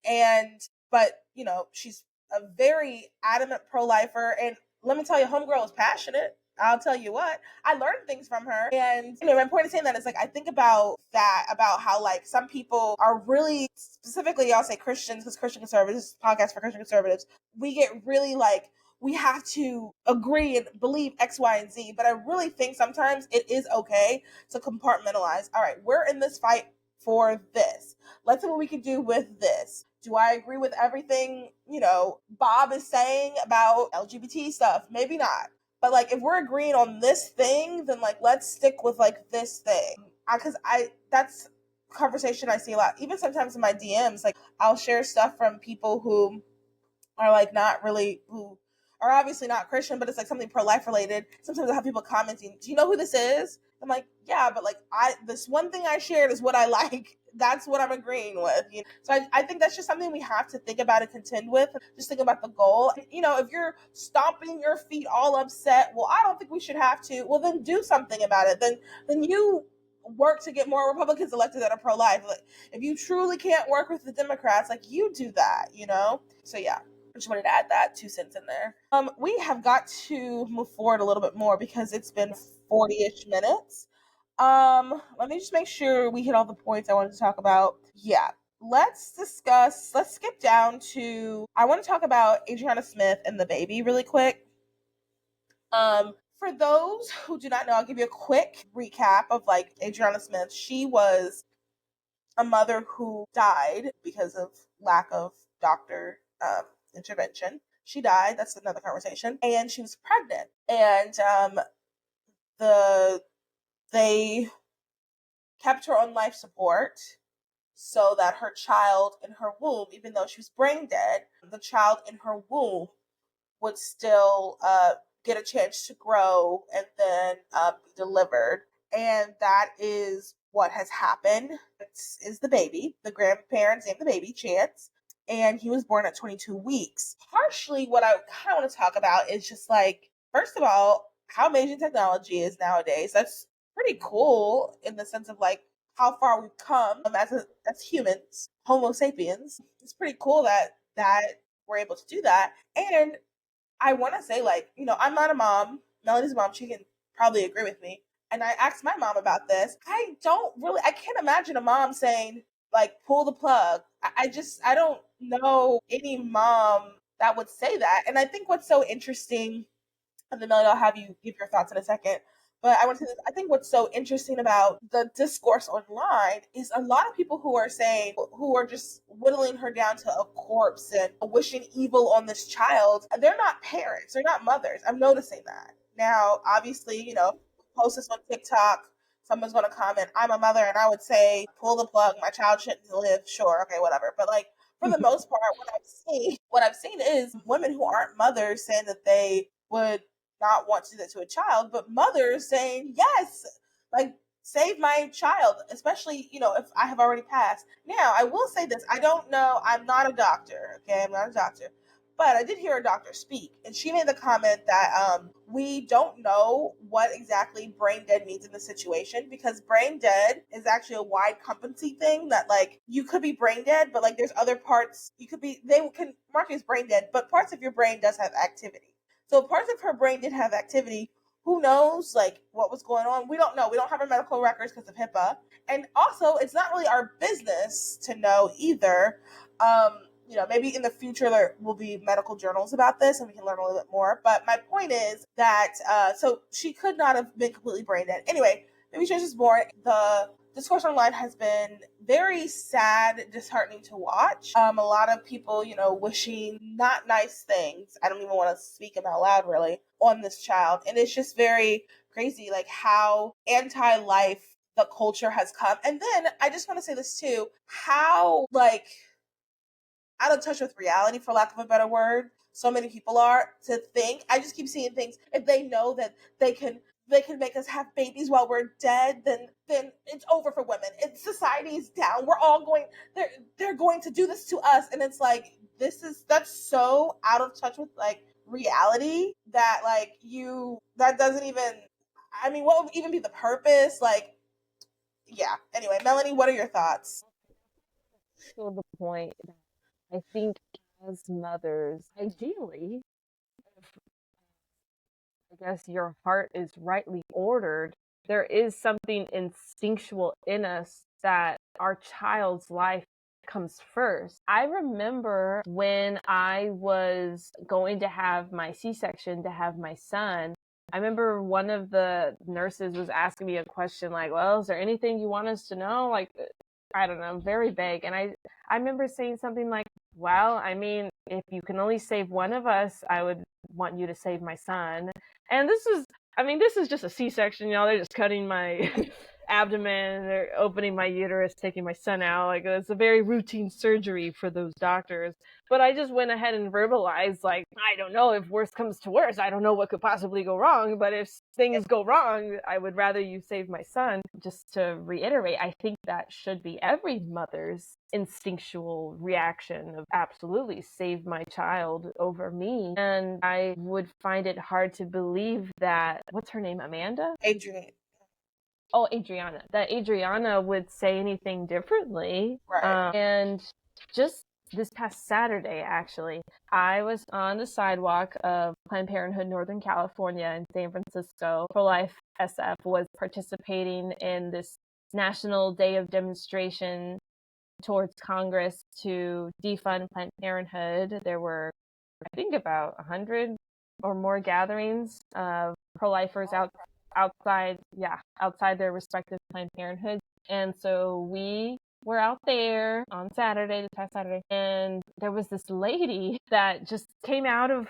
[SPEAKER 3] And but she's a very adamant pro-lifer, and let me tell you, homegirl is passionate. I'll tell you what, I learned things from her. And my point of saying that is, like, I think about that, about how, like, some people are really, specifically I'll say Christians, because Christian conservatives, podcast for Christian conservatives, we get really like, we have to agree and believe X, Y, and Z. But I really think sometimes it is okay to compartmentalize. All right, we're in this fight for this. Let's see what we can do with this. Do I agree with everything, Bob is saying about LGBT stuff? Maybe not. But like, if we're agreeing on this thing, then like, let's stick with like this thing. Because that's conversation I see a lot. Even sometimes in my DMs, like, I'll share stuff from people who are like not really, who are obviously not Christian, but it's like something pro-life related. Sometimes I have people commenting, "Do you know who this is?" I'm like, "Yeah, but like, this one thing I shared is what I like. That's what I'm agreeing with." So I think that's just something we have to think about and contend with. Just think about the goal. If you're stomping your feet all upset, well, I don't think we should have to. Well, then do something about it. Then you work to get more Republicans elected that are pro-life. Like, if you truly can't work with the Democrats, like, you do that. So yeah. I just wanted to add that 2 cents in there. We have got to move forward a little bit more because it's been 40-ish minutes. Let me just make sure we hit all the points I wanted to talk about. Yeah. Let's skip down to, I want to talk about Adriana Smith and the baby really quick. For those who do not know, I'll give you a quick recap of like Adriana Smith. She was a mother who died because of lack of doctor intervention. She died. That's another conversation. And she was pregnant. And they kept her on life support so that her child in her womb, even though she was brain dead, the child in her womb would still get a chance to grow and then be delivered. And that is what has happened. Is the baby. The grandparents named the baby Chance. And he was born at 22 weeks. Partially, what I kind of want to talk about is just like, first of all, how amazing technology is nowadays. That's pretty cool in the sense of like how far we've come as humans, Homo sapiens. It's pretty cool that we're able to do that. And I want to say, like, I'm not a mom. Melody's a mom. She can probably agree with me. And I asked my mom about this. I can't imagine a mom saying, like, pull the plug. I don't know any mom that would say that. And I think what's so interesting, and then Melody, I'll have you give your thoughts in a second. But I want to say this. I think what's so interesting about the discourse online is a lot of people who are just whittling her down to a corpse and wishing evil on this child. They're not parents. They're not mothers. I'm noticing that. Now, obviously, post this on TikTok. Someone's going to comment, "I'm a mother," and I would say, "Pull the plug. My child shouldn't live." Sure. Okay, whatever. But like, for the most part, what I've seen is women who aren't mothers saying that they would not want to do that to a child, but mothers saying yes, like, save my child, especially, if I have already passed. Now, I will say this. I don't know. I'm not a doctor. Okay. I'm not a doctor. But I did hear a doctor speak, and she made the comment that we don't know what exactly brain dead means in this situation, because brain dead is actually a wide competency thing that, like, you could be brain dead, but, like, there's other parts they can mark you as brain dead, but parts of your brain does have activity. So parts of her brain did have activity. Who knows, like, what was going on? We don't know. We don't have her medical records because of HIPAA. And also, it's not really our business to know either. Maybe in the future there will be medical journals about this and we can learn a little bit more. But my point is that, so she could not have been completely brain dead. Anyway, maybe she was just born. The discourse online has been very sad, disheartening to watch. A lot of people, wishing not nice things. I don't even want to speak them out loud, really, on this child. And it's just very crazy, like, how anti-life the culture has come. And then I just want to say this too, how, like, out of touch with reality, for lack of a better word, so many people are, to think. I just keep seeing things. If they know that they can make us have babies while we're dead, then it's over for women. Society is down. We're all going. They're going to do this to us, and it's like, that's so out of touch with, like, reality, that, like, that doesn't even. I mean, what would even be the purpose? Like, yeah. Anyway, Melanie, what are your thoughts?
[SPEAKER 1] To the point that I think as mothers, ideally, if I guess your heart is rightly ordered, there is something instinctual in us that our child's life comes first. I remember when I was going to have my C-section to have my son, I remember one of the nurses was asking me a question like, well, is there anything you want us to know? Like, I don't know, very vague. And I remember saying something like, well, I mean, if you can only save one of us, I would want you to save my son. And this is just a C-section, they're just cutting my abdomen, they're opening my uterus, taking my son out. Like, it's a very routine surgery for those doctors. But I just went ahead and verbalized, like, I don't know, if worse comes to worse, I don't know what could possibly go wrong, but if things go wrong, I would rather you save my son. Just to reiterate, I think that should be every mother's instinctual reaction of absolutely save my child over me. And I would find it hard to believe that, what's her name, Amanda?
[SPEAKER 3] Adrian.
[SPEAKER 1] Oh, Adriana. That Adriana would say anything differently.
[SPEAKER 3] Right.
[SPEAKER 1] And just this past Saturday, actually, I was on the sidewalk of Planned Parenthood Northern California in San Francisco. Prolife SF was participating in this National Day of Demonstration towards Congress to defund Planned Parenthood. There were, I think, about 100 or more gatherings of pro-lifers outside their respective Planned Parenthood. And so we were out there on this past Saturday, and there was this lady that just came out of,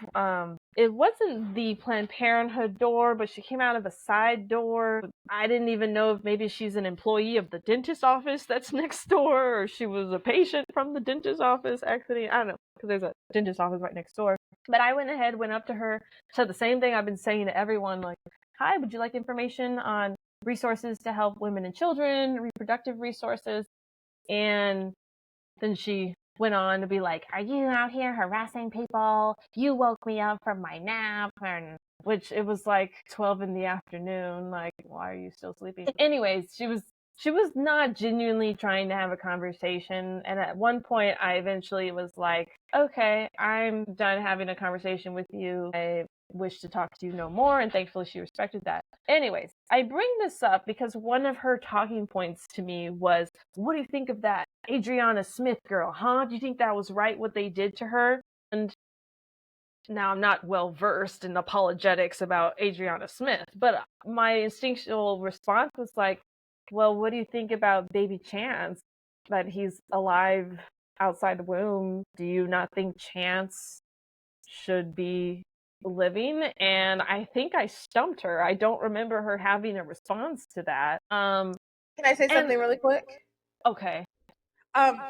[SPEAKER 1] it wasn't the Planned Parenthood door, but she came out of a side door. I didn't even know if maybe she's an employee of the dentist office that's next door, or she was a patient from the dentist office exiting. I don't know, because there's a dentist office right next door. But I went up to her, said the same thing I've been saying to everyone, like, hi, would you like information on resources to help women and children, reproductive resources? And then she went on to be like, are you out here harassing people? You woke me up from my nap. And which it was like 12 in the afternoon. Like, why are you still sleeping? Anyways, she was not genuinely trying to have a conversation. And at one point, I eventually was like, okay, I'm done having a conversation with you. I wish to talk to you no more. And thankfully, she respected that. Anyways, I bring this up because one of her talking points to me was, what do you think of that Adriana Smith girl, huh? Do you think that was right, what they did to her? And now I'm not well versed in apologetics about Adriana Smith, but my instinctual response was like, well, what do you think about baby Chance, that he's alive outside the womb? Do you not think Chance should be living? And I think I stumped her. I don't remember her having a response to that.
[SPEAKER 3] Can I say something really quick?
[SPEAKER 1] Okay.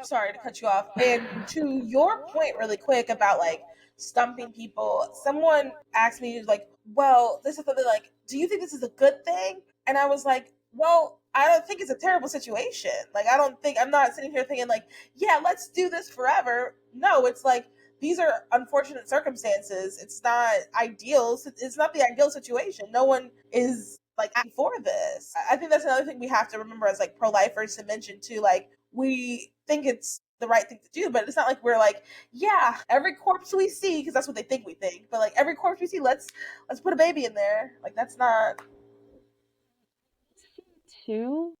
[SPEAKER 3] Sorry to cut you off. And to your point really quick about, like, stumping people, someone asked me, like, well, this is something like, do you think this is a good thing? And I was like, well, I don't think it's a terrible situation. Like, I'm not sitting here thinking like, yeah, let's do this forever. No, it's like, these are unfortunate circumstances. It's not ideal. It's not the ideal situation. No one is like for this. I think that's another thing we have to remember as like pro-lifers to mention too. Like, we think it's the right thing to do, but it's not like we're like, yeah, every corpse we see, because that's what they think, but like every corpse we see, let's put a baby in there. Like, that's not.
[SPEAKER 1] Too,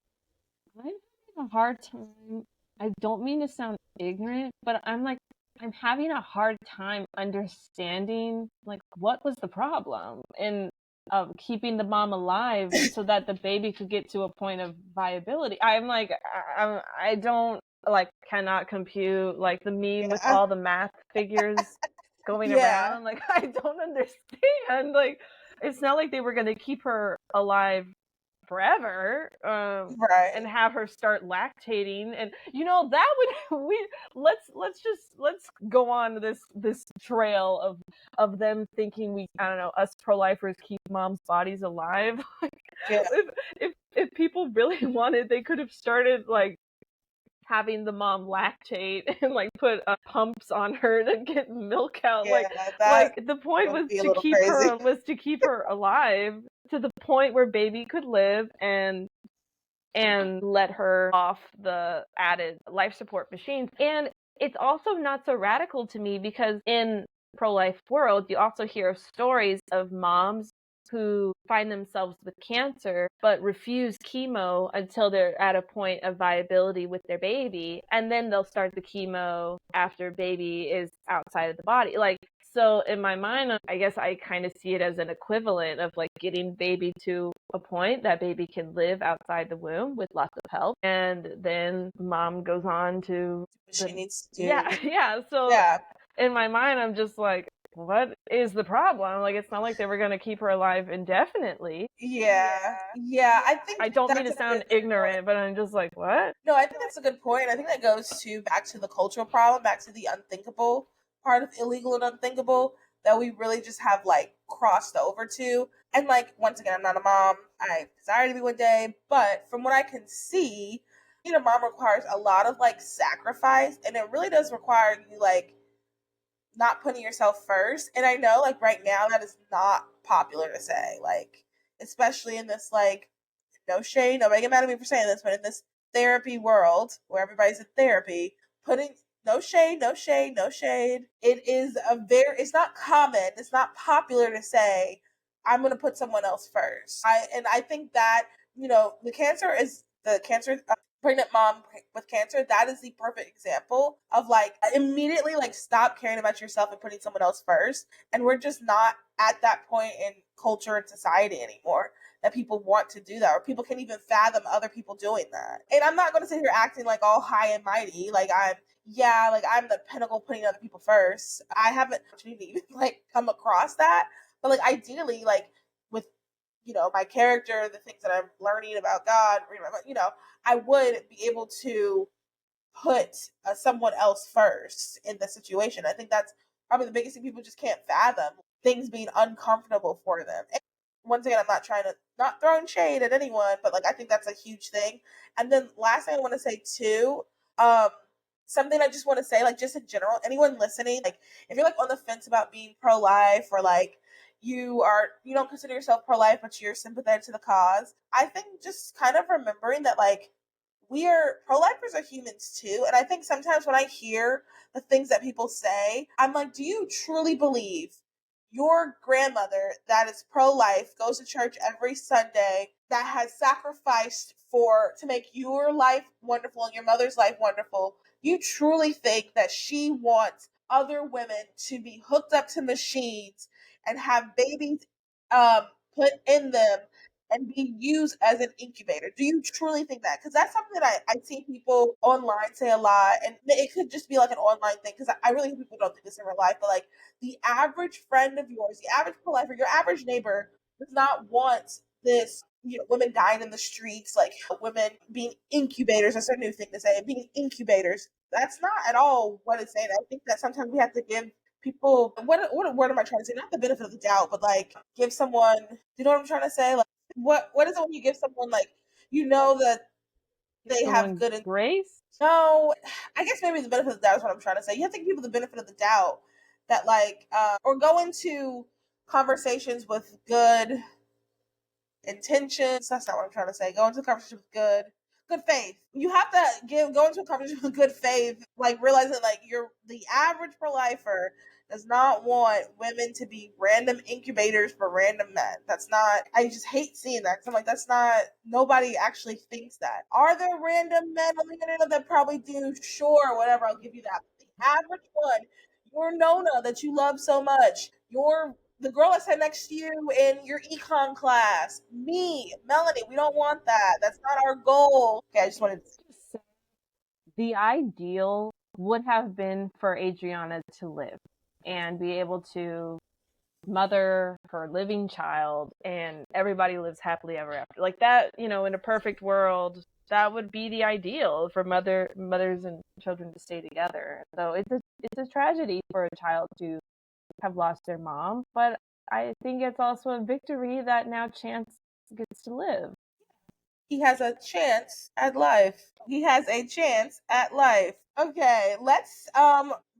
[SPEAKER 1] I'm having a hard time. I don't mean to sound ignorant, but I'm having a hard time understanding like what was the problem in of keeping the mom alive so that the baby could get to a point of viability. I'm like, I don't like cannot compute like the meme with
[SPEAKER 3] Yeah.
[SPEAKER 1] all the math figures going
[SPEAKER 3] Yeah.
[SPEAKER 1] around. Like, I don't understand. Like, it's not like they were going to keep her alive forever,
[SPEAKER 3] Right.
[SPEAKER 1] and have her start lactating, and that would let's go on this trail of them thinking we, I don't know, us pro-lifers keep moms' bodies alive.
[SPEAKER 3] Yeah.
[SPEAKER 1] If people really wanted, they could have started like having the mom lactate and like put pumps on her to get milk out.
[SPEAKER 3] Yeah, that
[SPEAKER 1] like the point
[SPEAKER 3] would
[SPEAKER 1] was
[SPEAKER 3] be a
[SPEAKER 1] to
[SPEAKER 3] little
[SPEAKER 1] keep
[SPEAKER 3] crazy.
[SPEAKER 1] her alive to the point where baby could live, and let her off the added life support machines. And it's also not so radical to me because in pro-life world, you also hear of stories of moms who find themselves with cancer but refuse chemo until they're at a point of viability with their baby, and then they'll start the chemo after baby is outside of the body. Like, so in my mind, I guess I kind of see it as an equivalent of like getting baby to a point that baby can live outside the womb with lots of help, and then mom goes on to
[SPEAKER 3] She needs to.
[SPEAKER 1] yeah. So
[SPEAKER 3] yeah.
[SPEAKER 1] in my mind, I'm just like, what is the problem? Like, it's not like they were going to keep her alive indefinitely.
[SPEAKER 3] Yeah. Yeah. I think
[SPEAKER 1] I don't mean
[SPEAKER 3] that's
[SPEAKER 1] to
[SPEAKER 3] a
[SPEAKER 1] sound
[SPEAKER 3] good
[SPEAKER 1] ignorant,
[SPEAKER 3] point.
[SPEAKER 1] but I'm just like, what?
[SPEAKER 3] No, I think that's a good point. I think that goes to back to the cultural problem, back to the unthinkable part of illegal and unthinkable that we really just have like crossed over to. And like, once again, I'm not a mom. I desire to be one day, but from what I can see, being a mom requires a lot of like sacrifice, and it really does require you like not putting yourself first. And I know like right now that is not popular to say, like, especially in this like, no shade, nobody get mad at me for saying this, but in this therapy world where everybody's in therapy, putting no shade, no shade, no shade. It is it's not common, it's not popular to say, I'm gonna put someone else first. I think that, the cancer pregnant mom with cancer, that is the perfect example of like immediately like stop caring about yourself and putting someone else first. And we're just not at that point in culture and society anymore that people want to do that, or people can even fathom other people doing that. And I'm not going to sit here acting like all high and mighty, like I'm the pinnacle putting other people first. I haven't even like come across that, but like ideally, like with my character, the things that I'm learning about God, I would be able to put someone else first in the situation. I think that's probably the biggest thing. People just can't fathom things being uncomfortable for them. And once again, I'm not trying to not throwing shade at anyone, but like I think that's a huge thing. And then last thing I want to say too, um, something I just want to say, like just in general, anyone listening, like if you're like on the fence about being pro life, or like you don't consider yourself pro life, but you're sympathetic to the cause, I think just kind of remembering that like we are pro-lifers are humans too. And I think sometimes when I hear the things that people say, I'm like, do you truly believe your grandmother that is pro-life, goes to church every Sunday, that has sacrificed to make your life wonderful and your mother's life wonderful, you truly think that she wants other women to be hooked up to machines and have babies put in them and being used as an incubator? Do you truly think that? Because that's something that I see people online say a lot, and it could just be like an online thing, because I really hope people don't think this in real life, but like the average friend of yours, the average pro-lifer, your average neighbor does not want this, women dying in the streets, like women being incubators. That's a new thing to say, being incubators. That's not at all what it's saying. I think that sometimes we have to give people, what word am I trying to say? Not the benefit of the doubt, but like give someone, you know what I'm trying to say? Like, what is it when you give someone like you know that they have good
[SPEAKER 1] grace.
[SPEAKER 3] No, I guess maybe the benefit of the doubt is what I'm trying to say. You have to give people the benefit of the doubt that, like, or go into conversations with good intentions. That's not what I'm trying to say. Go into a conversation with good faith. You have to go into a conversation with good faith, like realizing like you're the average pro-lifer does not want women to be random incubators for random men. That's not, I just hate seeing that because I'm like, that's not, nobody actually thinks that. Are there random men on the internet that probably do? Sure, whatever, I'll give you that. But the average one, your Nona that you love so much, your the girl that sat next to you in your econ class, me, Melanie, we don't want that. That's not our goal. Okay, I just wanted to.
[SPEAKER 1] The ideal would have been for Adriana to live and be able to mother her living child and everybody lives happily ever after. Like that, in a perfect world, that would be the ideal for mothers and children to stay together. So it's a tragedy for a child to have lost their mom, but I think it's also a victory that now Chance gets to live.
[SPEAKER 3] He has a chance at life. He has a chance at life. Okay, let's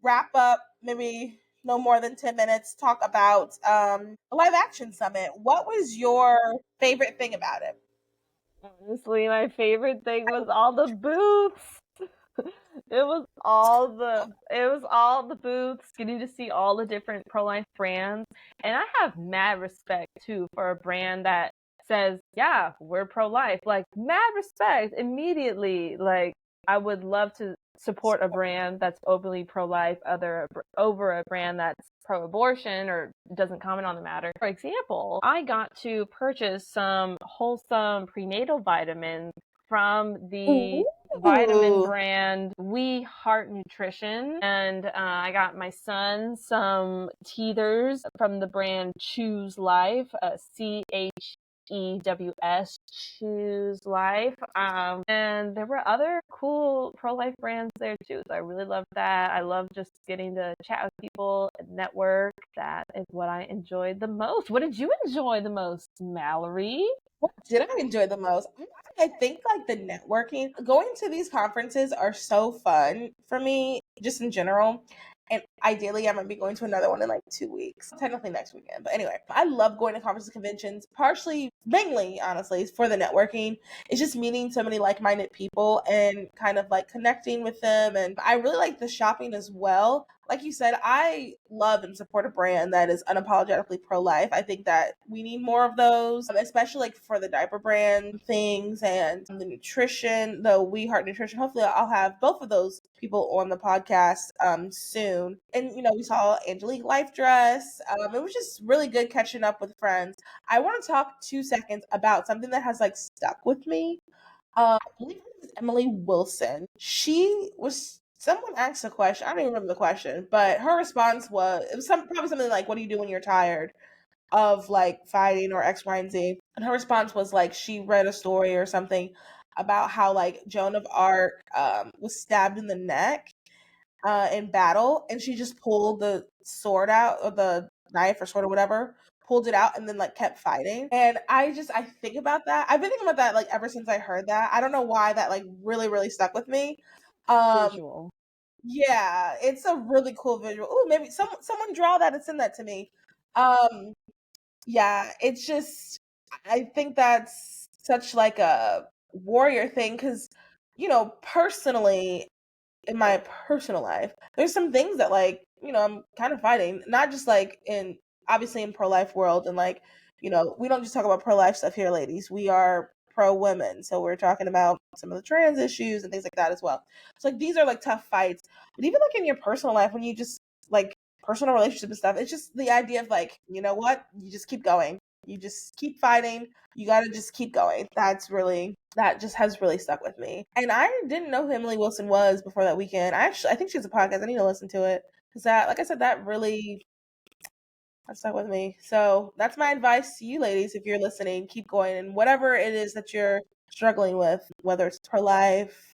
[SPEAKER 3] wrap up maybe no more than 10 minutes, talk about a live action summit. What was your favorite thing about it?
[SPEAKER 1] Honestly, my favorite thing was all the booths. It was all the booths, getting to see all the different pro-life brands. And I have mad respect too for a brand that says, yeah, we're pro-life. Like mad respect immediately. Like I would love to support a brand that's openly pro-life over a brand that's pro-abortion or doesn't comment on the matter. For example, I got to purchase some wholesome prenatal vitamins from the vitamin brand We Heart Nutrition, and I got my son some teethers from the brand Choose Life, CHEWS, Choose Life. And there were other cool pro-life brands there too, so I really loved that. I love just getting to chat with people and network. That is what I enjoyed the most. What did you enjoy the most, Mallory?
[SPEAKER 3] What did I enjoy the most? I think like the networking, going to these conferences are so fun for me, just in general. And ideally, I might be going to another one in like 2 weeks, technically next weekend. But anyway, I love going to conferences, conventions, partially, mainly, honestly, for the networking. It's just meeting so many like minded people and kind of like connecting with them. And I really like the shopping as well. Like you said, I love and support a brand that is unapologetically pro-life. I think that we need more of those, especially like for the diaper brand things and the nutrition, the We Heart Nutrition. Hopefully I'll have both of those people on the podcast soon. And we saw Angelique Life Dress. It was just really good catching up with friends. I want to talk 2 seconds about something that has like stuck with me. I believe it was Emily Wilson. Someone asked a question. I don't even remember the question, but her response was, it was probably something like, what do you do when you're tired of like fighting or X, Y, and Z? And her response was like, she read a story or something about how like Joan of Arc was stabbed in the neck in battle, and she just pulled the sword out, or the knife or sword or whatever, pulled it out and then like kept fighting. And I think about that. I've been thinking about that like ever since I heard that. I don't know why that like really, really stuck with me.
[SPEAKER 1] Visual.
[SPEAKER 3] Yeah, it's a really cool visual. Oh, maybe someone draw that and send that to me. Yeah, it's just, I think that's such like a warrior thing because, personally, in my personal life, there's some things that like, I'm kind of fighting, not just like obviously in pro-life world, and like, we don't just talk about pro-life stuff here, ladies. We are pro-women. So we're talking about some of the trans issues and things like that as well. So like these are like tough fights. But even like in your personal life, when you just like personal relationship and stuff, it's just the idea of like, you know what? You just keep going. You just keep fighting. You got to just keep going. That just has really stuck with me. And I didn't know who Emily Wilson was before that weekend. I think she has a podcast. I need to listen to it because that, like I said, that stuck with me. So that's my advice to you ladies. If you're listening, keep going. And whatever it is that you're struggling with, whether it's pro-life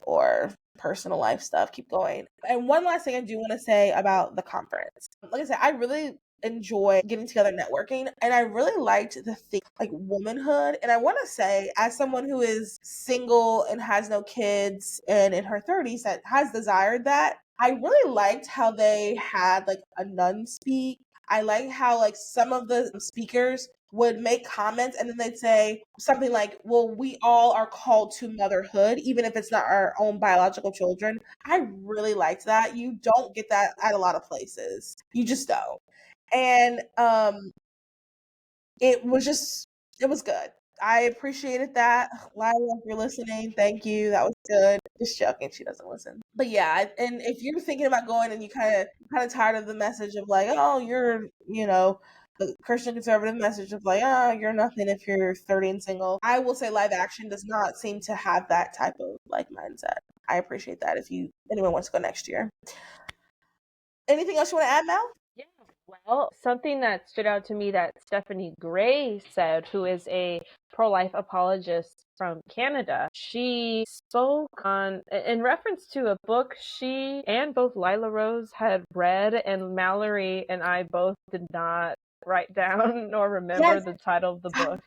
[SPEAKER 3] or personal life stuff, keep going. And one last thing I do want to say about the conference. Like I said, I really enjoy getting together networking, and I really liked the theme like womanhood. And I want to say, as someone who is single and has no kids and in her 30s that has desired that, I really liked how they had like a nun speak. I like how like some of the speakers would make comments and then they'd say something like, well, we all are called to motherhood, even if it's not our own biological children. I really liked that. You don't get that at a lot of places. You just don't. And it was good. I appreciated that. Lila, if you're listening, thank you. That was good. Just joking, she doesn't listen. But yeah, and if you're thinking about going and you kind of tired of the message of like, oh, you're, the Christian conservative message of like, oh, you're nothing if you're 30 and single. I will say live action does not seem to have that type of like mindset. I appreciate that if anyone wants to go next year. Anything else you want to add, Mel?
[SPEAKER 1] Yeah, well, something that stood out to me that Stephanie Gray said, who is a pro-life apologist from Canada, she spoke on, in reference to a book she and both Lila Rose had read, and Mallory and I both did not write down nor remember
[SPEAKER 3] Yes.
[SPEAKER 1] the title of the book.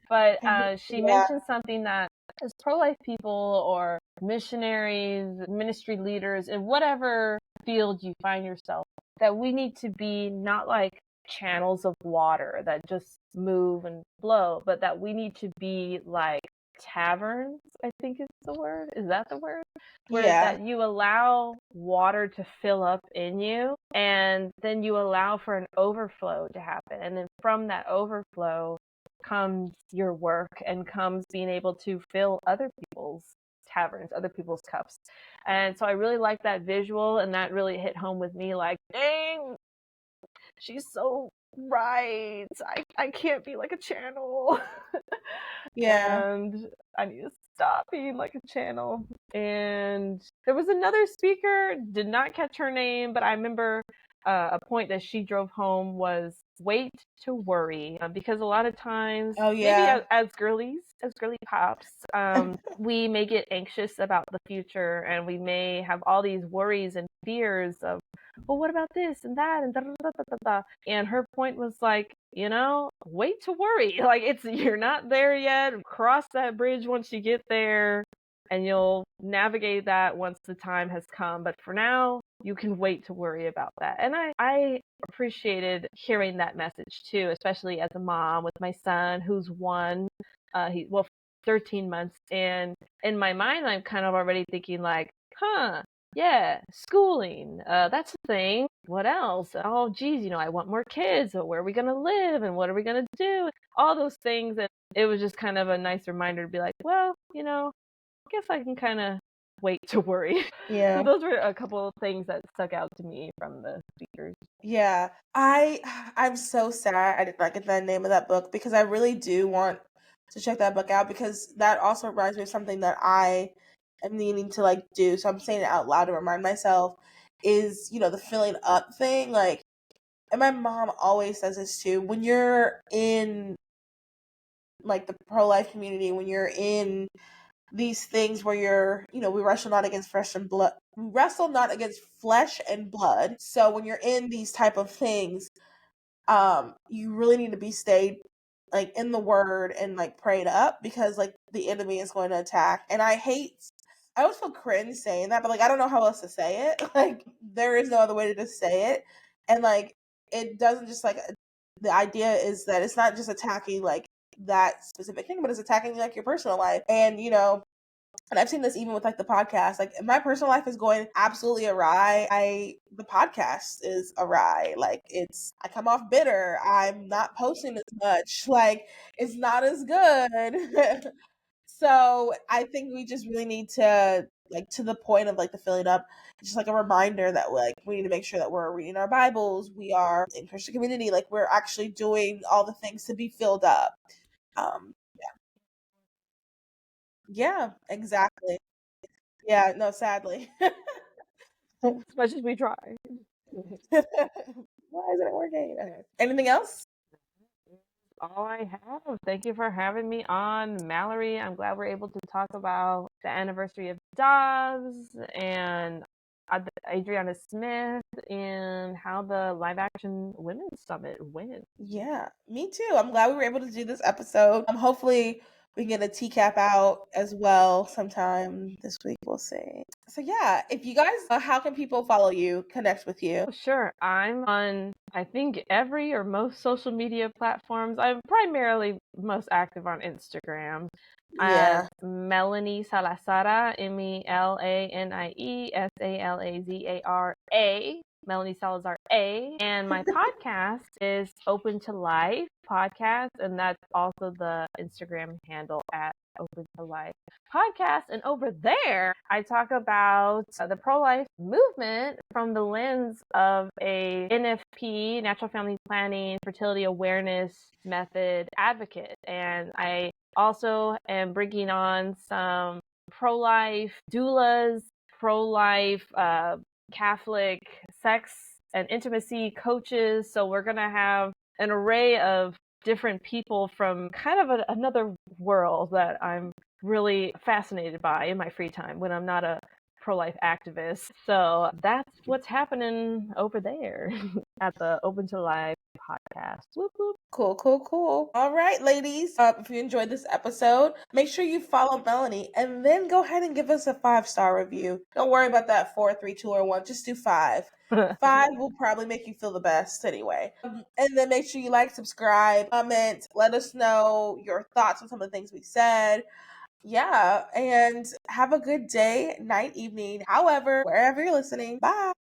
[SPEAKER 1] But she
[SPEAKER 3] Yeah.
[SPEAKER 1] mentioned something that as pro-life people or missionaries, ministry leaders, in whatever field you find yourself, that we need to be not like channels of water that just move and flow, but that we need to be like taverns, I think is the word. Is that the word? Where
[SPEAKER 3] Yeah.
[SPEAKER 1] that you allow water to fill up in you, and then you allow for an overflow to happen. And then from that overflow comes your work and comes being able to fill other people's taverns, other people's cups. And so I really like that visual, and that really hit home with me like, dang, she's so right. I can't be like a channel.
[SPEAKER 3] Yeah.
[SPEAKER 1] And I need to stop being like a channel. And there was another speaker, did not catch her name, but I remember a point that she drove home was wait to worry, because a lot of times,
[SPEAKER 3] Oh
[SPEAKER 1] maybe
[SPEAKER 3] yeah.
[SPEAKER 1] as girlies, as girly pops, we may get anxious about the future, and we may have all these worries and fears of, well, what about this and that and da da da da da da. And her point was like, wait to worry. Like, you're not there yet. Cross that bridge once you get there, and you'll navigate that once the time has come. But for now, you can wait to worry about that. And I appreciated hearing that message too, especially as a mom with my son who's one. 13 months, and in my mind, I'm kind of already thinking like, huh, yeah, schooling, that's a thing. What else? Oh, geez, I want more kids. So where are we going to live? And what are we going to do? All those things. And it was just kind of a nice reminder to be like, well, I guess I can kind of wait to worry. So
[SPEAKER 3] Yeah.
[SPEAKER 1] those were a couple of things that stuck out to me from the speakers.
[SPEAKER 3] Yeah. I'm so sad I did not get the name of that book because I really do want to check that book out because that also reminds me of something that I am needing to like do. So I'm saying it out loud to remind myself is, the filling up thing. Like, and my mom always says this too. When you're in like the pro-life community, when you're in these things where we wrestle not against flesh and blood. We wrestle not against flesh and blood. So when you're in these type of things, you really need to be stayed like in the word and like prayed up because like the enemy is going to attack. And I always feel cringe saying that, but like I don't know how else to say it. Like there is no other way to just say it. And like it doesn't just like the idea is that it's not just attacking like that specific thing, but it's attacking like your personal life. And and I've seen this even with like the podcast. Like my personal life is going absolutely awry. The podcast is awry. Like I come off bitter. I'm not posting as much. Like it's not as good. So I think we just really need to like to the point of like the filling up, just like a reminder that like we need to make sure that we're reading our Bibles, we are in Christian community, like we're actually doing all the things to be filled up. Um yeah, exactly. Yeah, no, sadly.
[SPEAKER 1] As much as we try.
[SPEAKER 3] Why isn't it working? Okay. Anything else?
[SPEAKER 1] All I have. Thank you for having me on, Mallory. I'm glad we're able to talk about the anniversary of Dobbs and Adriana Smith and how the live action women's summit went.
[SPEAKER 3] Yeah, me too. I'm glad we were able to do this episode. Hopefully we can get a TCAP out as well sometime this week. We'll see. So yeah, if you guys, how can people follow you, connect with you?
[SPEAKER 1] Oh, sure. I'm on, I think, every or most social media platforms. I'm primarily most active on Instagram.
[SPEAKER 3] Yeah.
[SPEAKER 1] Melanie Salazara, MELANIE SALAZARA, Melanie Salazar A. And my podcast is Open to Life Podcast, and that's also the Instagram handle at Open to Life Podcast. And over there, I talk about the pro-life movement from the lens of a NFP, natural family planning, fertility awareness method advocate. And I also am bringing on some pro-life doulas, pro-life Catholic sex and intimacy coaches. So we're going to have an array of different people from kind of another world that I'm really fascinated by in my free time when I'm not a pro-life activist. So that's what's happening over there at the Open to Life podcast. Whoop, whoop.
[SPEAKER 3] Cool. All right, ladies. If you enjoyed this episode, make sure you follow Melanie and then go ahead and give us a 5-star review. Don't worry about that 4, 3, 2, or 1. Just do 5. 5 will probably make you feel the best anyway. And then make sure you like, subscribe, comment, let us know your thoughts on some of the things we said. Yeah, and have a good day, night, evening, however, wherever you're listening. Bye.